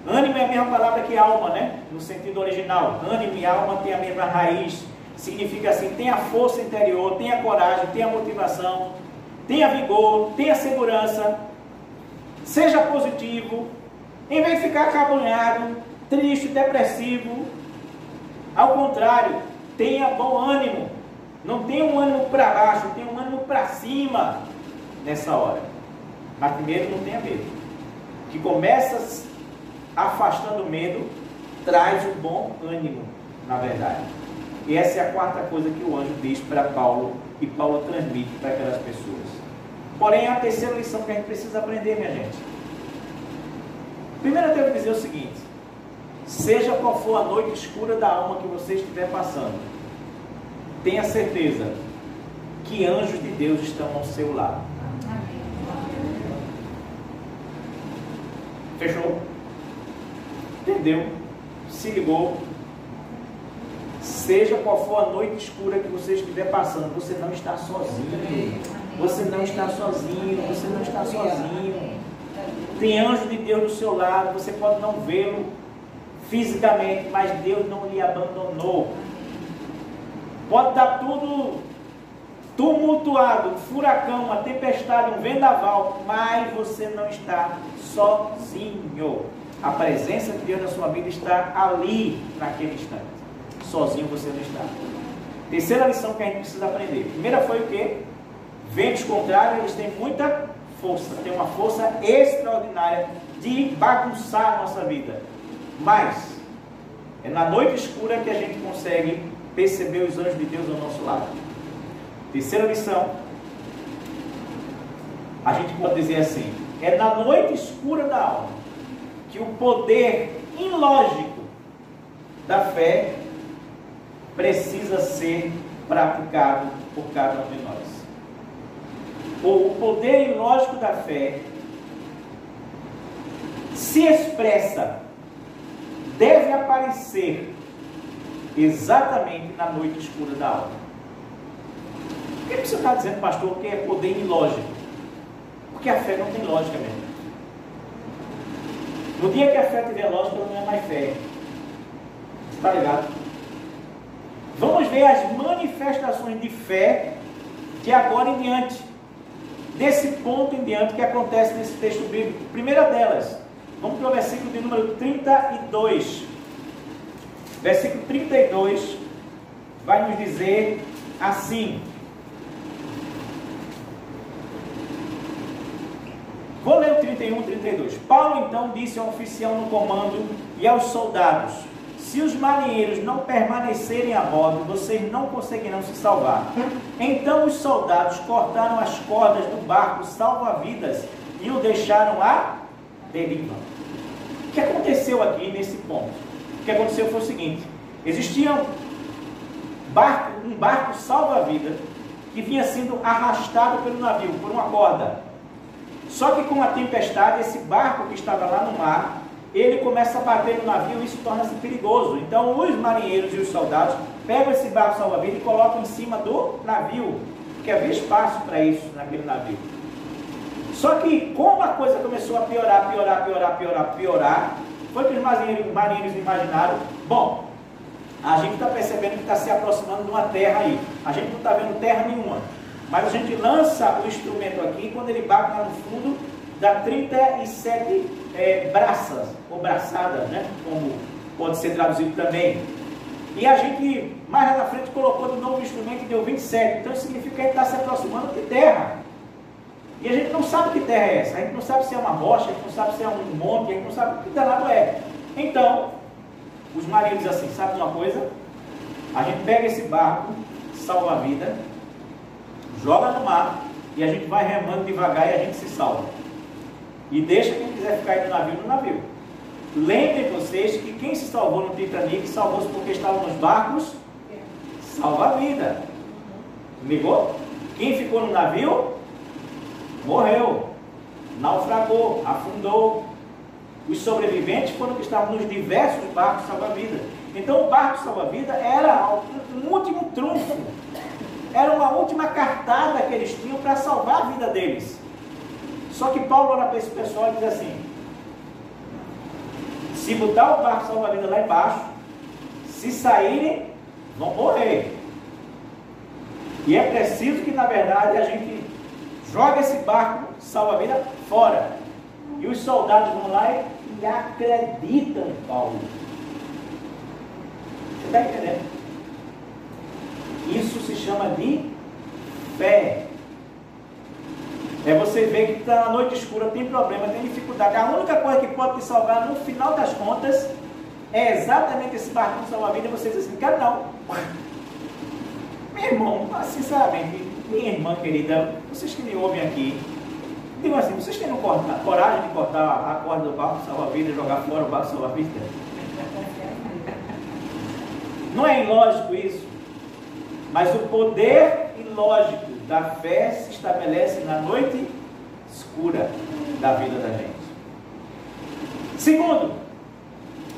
Ânimo é a mesma palavra que alma, né? No sentido original. Ânimo e alma têm a mesma raiz. Significa assim: tenha força interior, tenha coragem, tenha motivação, tenha vigor, tenha segurança, seja positivo, em vez de ficar acabunhado, triste, depressivo. Ao contrário, tenha bom ânimo. Não tenha um ânimo para baixo, tenha um ânimo para cima nessa hora. Mas primeiro, não tenha medo. Que começa afastando o medo, traz o bom ânimo, na verdade. E essa é a quarta coisa que o anjo diz para Paulo, e Paulo transmite para aquelas pessoas. Porém, é a terceira lição que a gente precisa aprender, minha gente. Primeiro eu devo dizer o seguinte: seja qual for a noite escura da alma que você estiver passando, tenha certeza que anjos de Deus estão ao seu lado. Fechou? Entendeu? Se ligou? Seja qual for a noite escura que você estiver passando, você não está sozinho. Você não está sozinho. Você não está sozinho. Tem anjo de Deus do seu lado. Você pode não vê-lo fisicamente, mas Deus não lhe abandonou. Pode estar tudo tumultuado, um furacão, uma tempestade, um vendaval, mas você não está sozinho. A presença de Deus na sua vida está ali, naquele instante. Sozinho você não está. Terceira lição que a gente precisa aprender. Primeira foi o quê? Ventos contrários, eles têm muita força. Tem uma força extraordinária de bagunçar a nossa vida. Mas é na noite escura que a gente consegue perceber os anjos de Deus ao nosso lado. Terceira lição, a gente pode dizer assim: é na noite escura da alma que o poder ilógico da fé precisa ser praticado por cada um de nós. Ou o poder ilógico da fé se expressa, deve aparecer exatamente na noite escura da alma. Por que você está dizendo, pastor, que é poder ilógico? Porque a fé não tem lógica mesmo. No dia que a fé tiver lógica, ela não é mais fé. Está ligado? Vamos ver as manifestações de fé de agora em diante. Desse ponto em diante que acontece nesse texto bíblico. Primeira delas, vamos para o versículo de número 32. Versículo 32 vai nos dizer assim. Vou ler o 31 e 32. Paulo então disse ao oficial no comando e aos soldados: se os marinheiros não permanecerem a bordo, vocês não conseguirão se salvar. Então os soldados cortaram as cordas do barco salva-vidas e o deixaram à deriva. O que aconteceu aqui nesse ponto? O que aconteceu foi o seguinte: existia um barco salva-vida que vinha sendo arrastado pelo navio, por uma corda. Só que com a tempestade, esse barco que estava lá no mar, ele começa a bater no navio e isso torna-se perigoso. Então os marinheiros e os soldados pegam esse barco salva-vida e colocam em cima do navio, porque havia espaço para isso naquele navio. Só que como a coisa começou a piorar, foi que os marinheiros imaginaram: bom, a gente está percebendo que está se aproximando de uma terra aí, a gente não está vendo terra nenhuma, mas a gente lança o instrumento aqui, e quando ele bate lá no fundo, dá 37 braças, ou braçadas, né? Como pode ser traduzido também. E a gente, mais lá na frente, colocou de novo o instrumento e deu 27. Então isso significa que a gente está se aproximando de terra. E a gente não sabe que terra é essa. A gente não sabe se é uma rocha, a gente não sabe se é um monte, a gente não sabe o que danado é. Então, os marinheiros dizem assim: sabe de uma coisa? A gente pega esse barco, salva a vida, joga no mar e a gente vai remando devagar e a gente se salva. E deixa quem quiser ficar aí no navio, no navio. Lembrem vocês que quem se salvou no Titanic salvou-se porque estavam nos barcos salva a vida. Ligou? Quem ficou no navio morreu, naufragou, afundou. Os sobreviventes foram que estavam nos diversos barcos salva-vida. Então o barco salva-vida era um último trunfo, era uma última cartada que eles tinham para salvar a vida deles. Só que Paulo olha para esse pessoal e diz assim: se botar o barco salva-vida lá embaixo, se saírem, vão morrer. E é preciso que, na verdade, a gente joga esse barco salva-vida fora. E os soldados vão lá e acreditam em Paulo. Você está entendendo? Isso se chama de fé. É você ver que está na noite escura, tem problema, tem dificuldade. A única coisa que pode te salvar no final das contas é exatamente esse barco salva-vida. E você diz assim: cara, não. Meu irmão, sinceramente, Minha irmã querida, vocês que me ouvem aqui, digam assim, vocês têm coragem de cortar a corda do barco salva-vidas e jogar fora o barco salva-vidas? Não é ilógico isso? Mas o poder ilógico da fé se estabelece na noite escura da vida da gente. Segundo,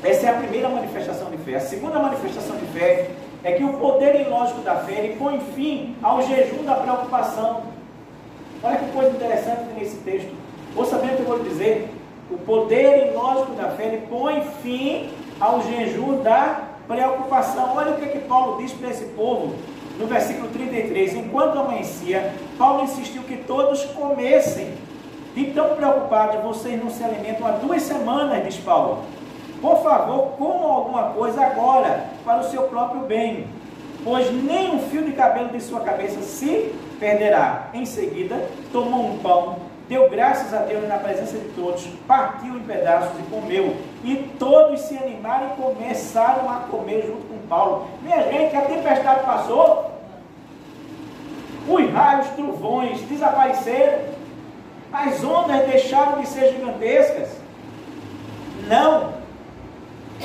essa é a primeira manifestação de fé. A segunda manifestação de fé é que o poder ilógico da fé, ele põe fim ao jejum da preocupação. Olha que coisa interessante nesse texto. Ouça bem o que eu vou lhe dizer. O poder ilógico da fé, ele põe fim ao jejum da preocupação. Olha o que Paulo diz para esse povo no versículo 33. Enquanto amanhecia, Paulo insistiu que todos comessem. De tão preocupados, vocês não se alimentam há 2 semanas, diz Paulo. Por favor, comam alguma coisa agora, para o seu próprio bem, pois nem um fio de cabelo de sua cabeça se perderá. Em seguida, tomou um pão, deu graças a Deus na presença de todos, partiu em pedaços e comeu. E todos se animaram e começaram a comer junto com Paulo. Minha gente, a tempestade passou, os raios, trovões desapareceram, as ondas deixaram de ser gigantescas. Não.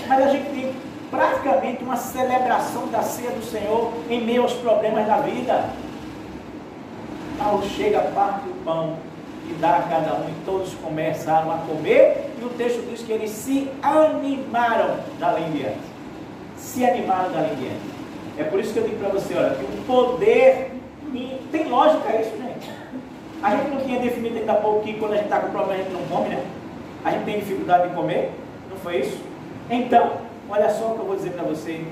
Mas a gente tem praticamente uma celebração da ceia do Senhor em meio aos problemas da vida. Paulo chega, parte o pão e dá a cada um, e todos começaram a comer, e o texto diz que eles se animaram dali em diante. Se animaram dali em diante. É por isso que eu digo para você, olha, que o poder, tem lógica isso, gente. A gente não tinha definido ainda há pouco que quando a gente está com problema a gente não come, né? A gente tem dificuldade de comer, não foi isso? Então, olha só o que eu vou dizer para você.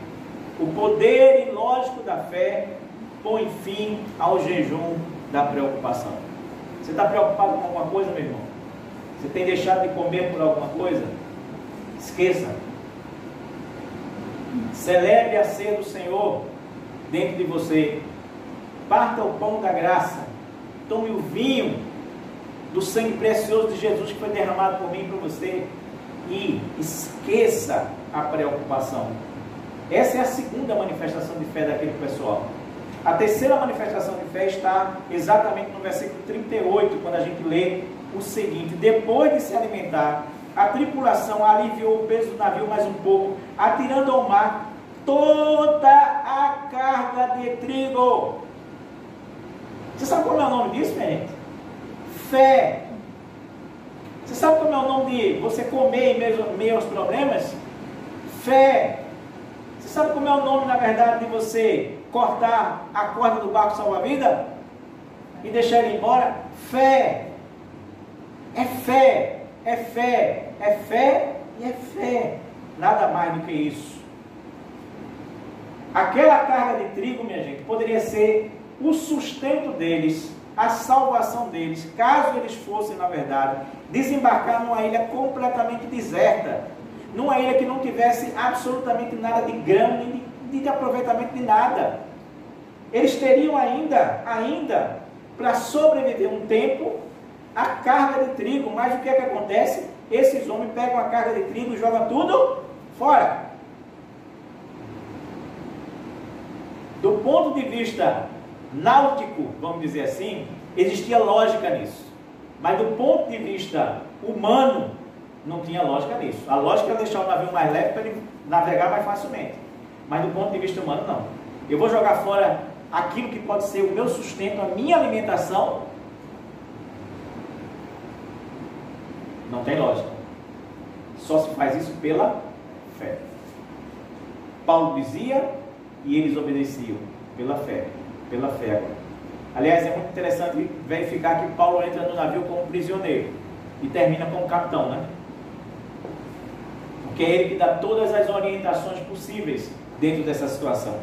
O poder ilógico da fé põe fim ao jejum da preocupação. Você está preocupado com alguma coisa, meu irmão? Você tem deixado de comer por alguma coisa? Esqueça. Celebre a ceia do Senhor dentro de você. Parta o pão da graça. Tome o vinho do sangue precioso de Jesus que foi derramado por mim e por você. E esqueça a preocupação. Essa é a segunda manifestação de fé daquele pessoal. A terceira manifestação de fé está exatamente no versículo 38, quando a gente lê o seguinte: depois de se alimentar, a tripulação aliviou o peso do navio mais um pouco, atirando ao mar toda a carga de trigo. Você sabe qual é o nome disso, minha gente? Fé. Você sabe como é o nome de você comer em meio aos problemas? Fé. Você sabe como é o nome, na verdade, de você cortar a corda do barco salva-vida e deixar ele embora? Fé. É fé. É fé. É fé e é fé. Nada mais do que isso. Aquela carga de trigo, minha gente, poderia ser o sustento deles, a salvação deles, caso eles fossem, na verdade, desembarcar numa ilha completamente deserta, numa ilha que não tivesse absolutamente nada de grão, nem de aproveitamento de nada. Eles teriam ainda, para sobreviver um tempo, a carga de trigo. Mas o que é que acontece? Esses homens pegam a carga de trigo e jogam tudo fora. Do ponto de vista náutico, vamos dizer assim, existia lógica nisso. Mas do ponto de vista humano, não tinha lógica nisso. A lógica era deixar o navio mais leve para ele navegar mais facilmente. Mas do ponto de vista humano, não. Eu vou jogar fora aquilo que pode ser o meu sustento, a minha alimentação. Não tem lógica. Só se faz isso pela fé. Paulo dizia e eles obedeciam pela fé. Pela fé agora. Aliás, é muito interessante verificar que Paulo entra no navio como prisioneiro e termina como capitão, né? Porque é ele que dá todas as orientações possíveis dentro dessa situação.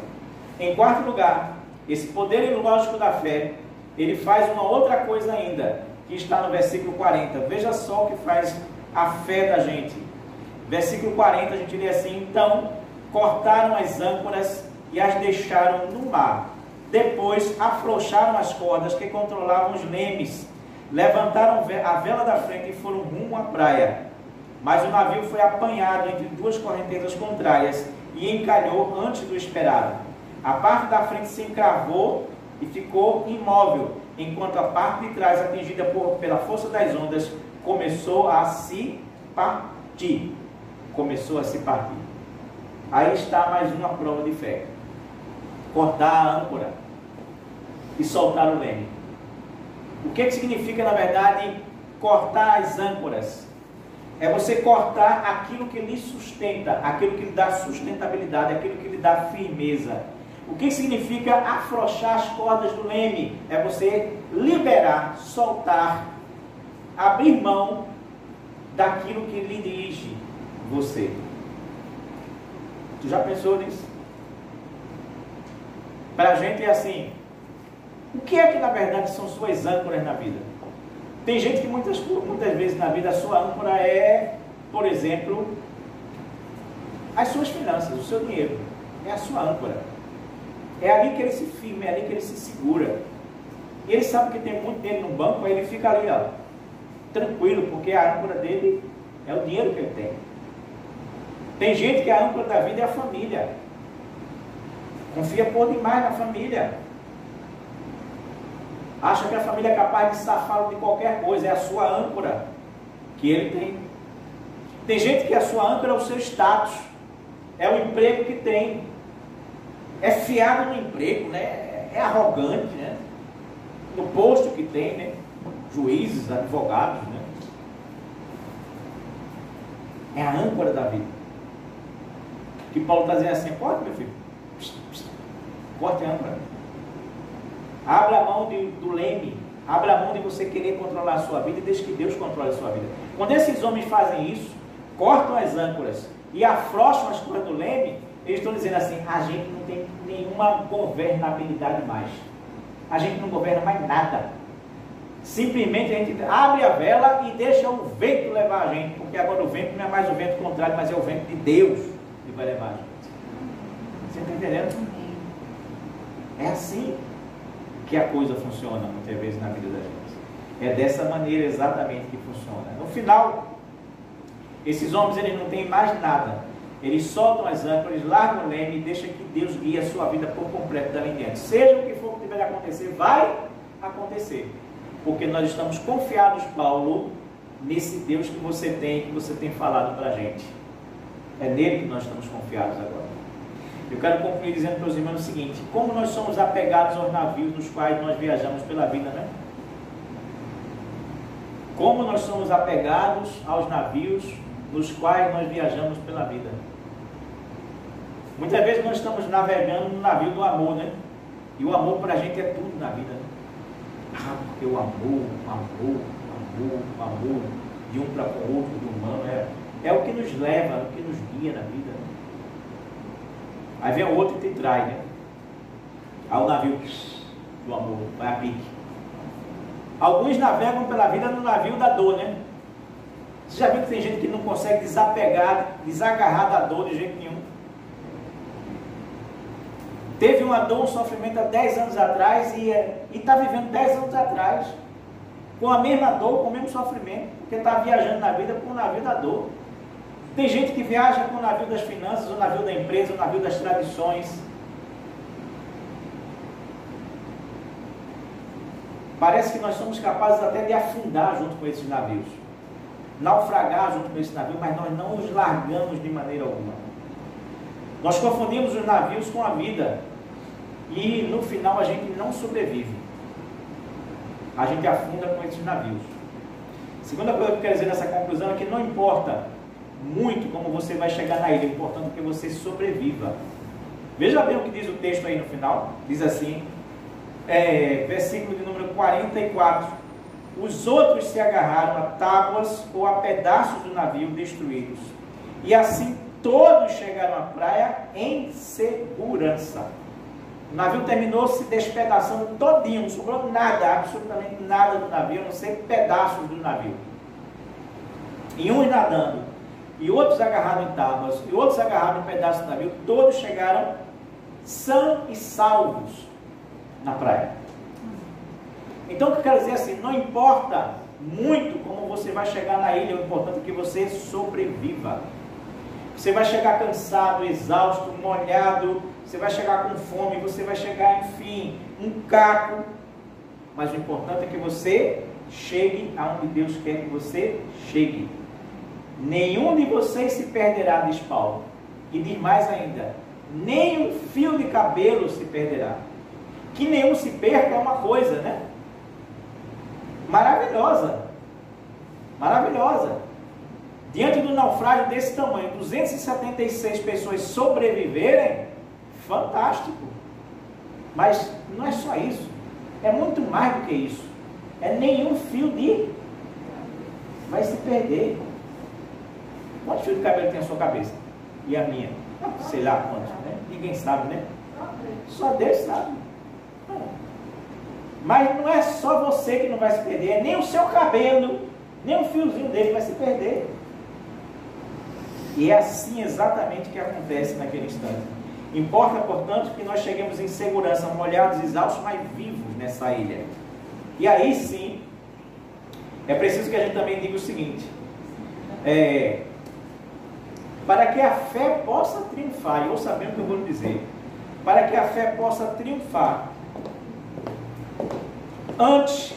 Em quarto lugar, esse poder ilógico da fé, ele faz uma outra coisa ainda, que está no versículo 40. Veja só o que faz a fé da gente. Versículo 40, a gente lê assim: então cortaram as âncoras e as deixaram no mar. Depois afrouxaram as cordas que controlavam os lemes, levantaram a vela da frente e foram rumo à praia. Mas o navio foi apanhado entre duas correntezas contrárias e encalhou antes do esperado. A parte da frente se encravou e ficou imóvel, enquanto a parte de trás, atingida pela força das ondas, começou a se partir. Começou a se partir. Aí está mais uma prova de fé. Cortar a âncora e soltar o leme. O que significa, na verdade, cortar as âncoras? É você cortar aquilo que lhe sustenta, aquilo que lhe dá sustentabilidade, aquilo que lhe dá firmeza. O que significa afrouxar as cordas do leme? É você liberar, soltar, abrir mão daquilo que lhe dirige você. Tu já pensou nisso? Para a gente é assim. O que é que na verdade são suas âncoras na vida? Tem gente que muitas vezes na vida a sua âncora é, por exemplo, as suas finanças, o seu dinheiro. É a sua âncora. É ali que ele se firma, é ali que ele se segura. E ele sabe que tem muito dinheiro no banco, aí ele fica ali, ó, tranquilo, porque a âncora dele é o dinheiro que ele tem. Tem gente que a âncora da vida é a família. Confia por demais na família. Acha que a família é capaz de safá-lo de qualquer coisa. É a sua âncora que ele tem. Tem gente que a sua âncora é o seu status. É o emprego que tem. É fiado no emprego, né? É arrogante, né? No posto que tem, né? Juízes, advogados, né? É a âncora da vida. Que Paulo está dizendo assim: corte, meu filho. Corte a âncora. Abra a mão do leme. Abra a mão de você querer controlar a sua vida e deixe que Deus controle a sua vida. Quando esses homens fazem isso, cortam as âncoras e afrouxam as cordas do leme, eles estão dizendo assim: a gente não tem nenhuma governabilidade mais. A gente não governa mais nada. Simplesmente a gente abre a vela e deixa o vento levar a gente, porque agora o vento não é mais o vento contrário, mas é o vento de Deus que vai levar a gente. Você está entendendo? É assim que a coisa funciona muitas vezes na vida da gente. É dessa maneira exatamente que funciona. No final, esses homens eles não têm mais nada. Eles soltam as âncoras, largam o leme e deixam que Deus guie a sua vida por completo dali em diante. Seja o que for que tiver de acontecer, vai acontecer. Porque nós estamos confiados, Paulo, nesse Deus que você tem falado para a gente. É nele que nós estamos confiados agora. Eu quero concluir dizendo para os irmãos o seguinte: como nós somos apegados aos navios nos quais nós viajamos pela vida, né? Como nós somos apegados aos navios nos quais nós viajamos pela vida. Muitas vezes nós estamos navegando no navio do amor, né? E o amor para a gente é tudo na vida, né? Ah, porque o amor de um para o outro, do humano, é o que nos leva, é o que nos guia na vida. Aí vem o outro e te trai, né? Aí o navio do amor vai a pique. Alguns navegam pela vida no navio da dor, né? Você já viu que tem gente que não consegue desagarrar da dor de jeito nenhum? Teve uma dor, um sofrimento há 10 anos atrás e está vivendo 10 anos atrás com a mesma dor, com o mesmo sofrimento, porque está viajando na vida com o navio da dor. Tem gente que viaja com o navio das finanças, o navio da empresa, o navio das tradições. Parece que nós somos capazes até de afundar junto com esses navios, naufragar junto com esse navio, mas nós não os largamos de maneira alguma. Nós confundimos os navios com a vida e no final a gente não sobrevive. A gente afunda com esses navios. Segunda coisa que eu quero dizer nessa conclusão é que não importa muito como você vai chegar na ilha, é importante que você sobreviva. Veja bem o que diz o texto aí no final. Diz assim, versículo de número 44: os outros se agarraram a tábuas ou a pedaços do navio destruídos, e assim todos chegaram à praia em segurança. O navio terminou se despedaçando todinho, não sobrou nada, absolutamente nada do navio, a não ser pedaços do navio. E uns nadando, e outros agarrados em tábuas, e outros agarrados em pedaços do navio, todos chegaram sãos e salvos na praia. Então o que eu quero dizer é assim, não importa muito como você vai chegar na ilha, o importante é que você sobreviva. Você vai chegar cansado, exausto, molhado, você vai chegar com fome, você vai chegar, enfim, um caco. Mas o importante é que você chegue aonde Deus quer que você chegue. Nenhum de vocês se perderá, diz Paulo. E diz mais ainda, nem um fio de cabelo se perderá. Que nenhum se perca é uma coisa, né? Maravilhosa. Maravilhosa. Diante do naufrágio desse tamanho, 276 pessoas sobreviverem, fantástico. Mas não é só isso. É muito mais do que isso. É nenhum fio de... vai se perder. Quantos fios de cabelo tem a sua cabeça? E a minha? Sei lá quantos, né? Ninguém sabe, né? Só Deus sabe. Mas não é só você que não vai se perder, é nem o seu cabelo, nem um fiozinho dele vai se perder. E é assim exatamente que acontece naquele instante. Importa, portanto, que nós cheguemos em segurança, molhados, exaustos, mas vivos nessa ilha. E aí sim, é preciso que a gente também diga o seguinte: para que a fé possa triunfar, e eu sabendo o que eu vou lhe dizer, para que a fé possa triunfar, antes,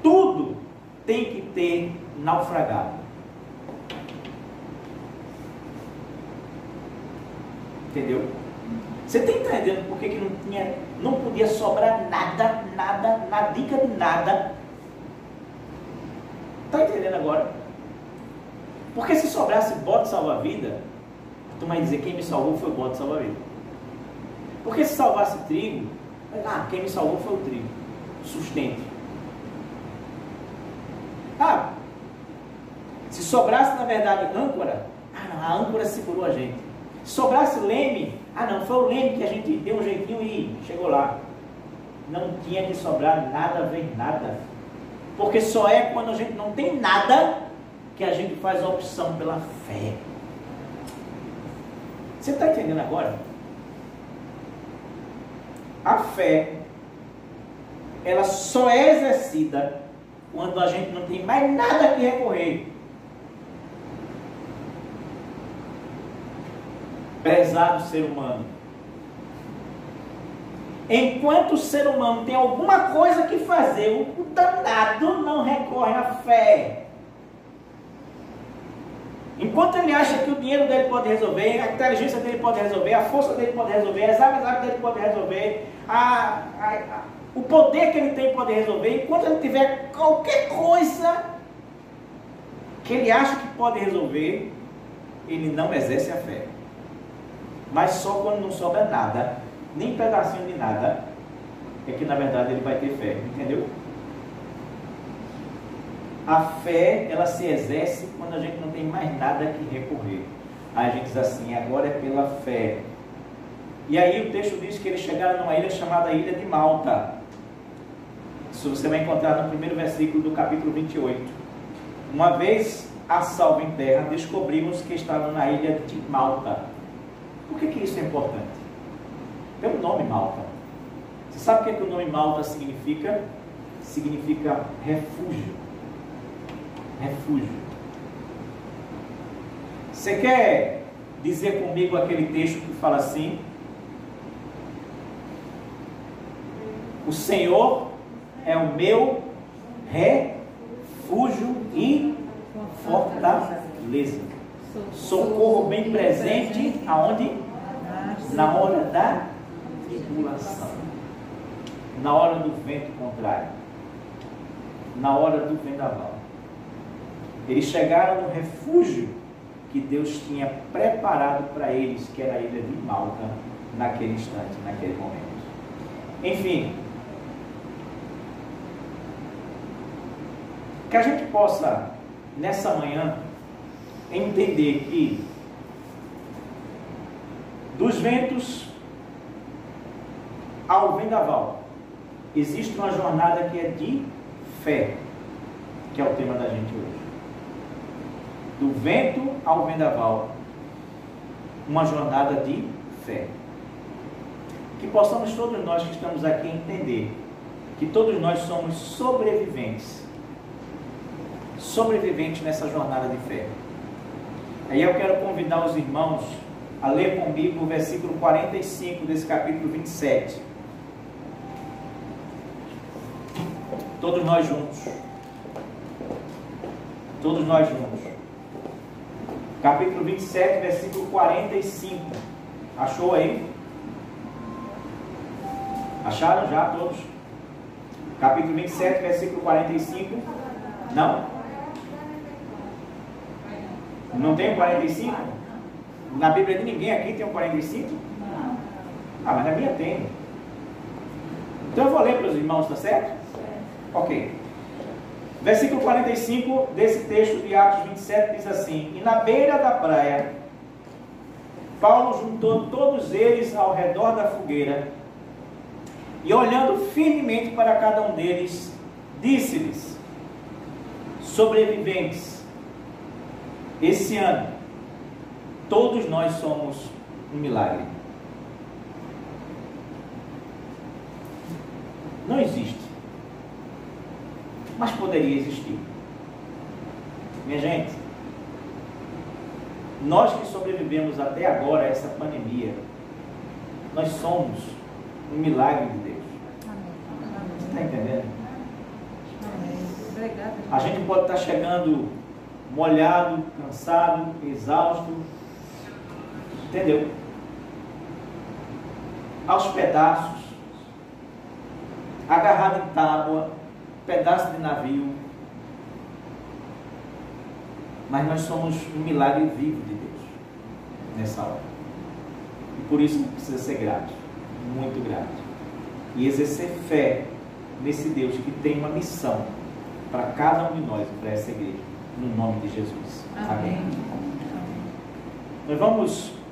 tudo tem que ter naufragado. Entendeu? Você está entendendo por que não podia sobrar nada, nadica de nada? Está entendendo agora? Porque se sobrasse bote salva-vida, tu vai dizer, quem me salvou foi o bote salva-vida. Porque se salvasse trigo, quem me salvou foi o trigo. Sustente. Se sobrasse na verdade âncora, a âncora segurou a gente. Se sobrasse leme, foi o leme que a gente deu um jeitinho e chegou lá. Não tinha que sobrar nada, vem nada. Porque só é quando a gente não tem nada que a gente faz a opção pela fé. Você está entendendo agora? A fé, ela só é exercida quando a gente não tem mais nada que recorrer. Prezado ser humano, enquanto o ser humano tem alguma coisa que fazer, o danado não recorre à fé. Enquanto ele acha que o dinheiro dele pode resolver, a inteligência dele pode resolver, a força dele pode resolver, as amizades dele pode resolver, o poder que ele tem pode resolver, enquanto ele tiver qualquer coisa que ele acha que pode resolver, ele não exerce a fé. Mas só quando não sobra nada, nem pedacinho de nada, é que na verdade ele vai ter fé, entendeu? A fé, ela se exerce quando a gente não tem mais nada que recorrer. Aí a gente diz assim, agora é pela fé. E aí o texto diz que eles chegaram numa ilha chamada Ilha de Malta. Isso você vai encontrar no primeiro versículo do capítulo 28. Uma vez a salvo em terra, descobrimos que estavam na ilha de Malta. Por que isso é importante? Pelo nome Malta. Você sabe o que o nome Malta significa? Significa refúgio. Refúgio. Você quer dizer comigo aquele texto que fala assim: o Senhor é o meu refúgio e fortaleza. Socorro bem presente, aonde? Na hora da tribulação, na hora do vento contrário, na hora do vendaval. Eles chegaram no refúgio que Deus tinha preparado para eles, que era a ilha de Malta, naquele instante, naquele momento. Enfim, que a gente possa, nessa manhã, entender que dos ventos ao vendaval existe uma jornada que é de fé, que é o tema da gente hoje. Do vento ao vendaval, uma jornada de fé. Que possamos todos nós que estamos aqui entender que todos nós somos sobreviventes nessa jornada de fé. Aí eu quero convidar os irmãos a ler comigo o versículo 45 desse capítulo 27. Todos nós juntos. Todos nós juntos. Capítulo 27, versículo 45. Achou aí? Acharam já todos? Capítulo 27, versículo 45. Não? Não tem o 45? Na Bíblia de ninguém aqui tem o 45? Não. Ah, mas na minha tem. Então eu vou ler para os irmãos, tá certo? Ok. Versículo 45 desse texto de Atos 27 diz assim: E na beira da praia, Paulo juntou todos eles ao redor da fogueira, e olhando firmemente para cada um deles, disse-lhes: Sobreviventes, esse ano, todos nós somos um milagre. Não existe, mas poderia existir. Minha gente, nós que sobrevivemos até agora a essa pandemia, nós somos um milagre de Deus. Você está entendendo? A gente pode estar chegando molhado, cansado, exausto, entendeu? Aos pedaços, agarrado em tábua, pedaço de navio, mas nós somos um milagre vivo de Deus nessa hora, e por isso precisa ser grato, muito grato, e exercer fé nesse Deus que tem uma missão para cada um de nós e para essa igreja, no nome de Jesus. Amém. Nós vamos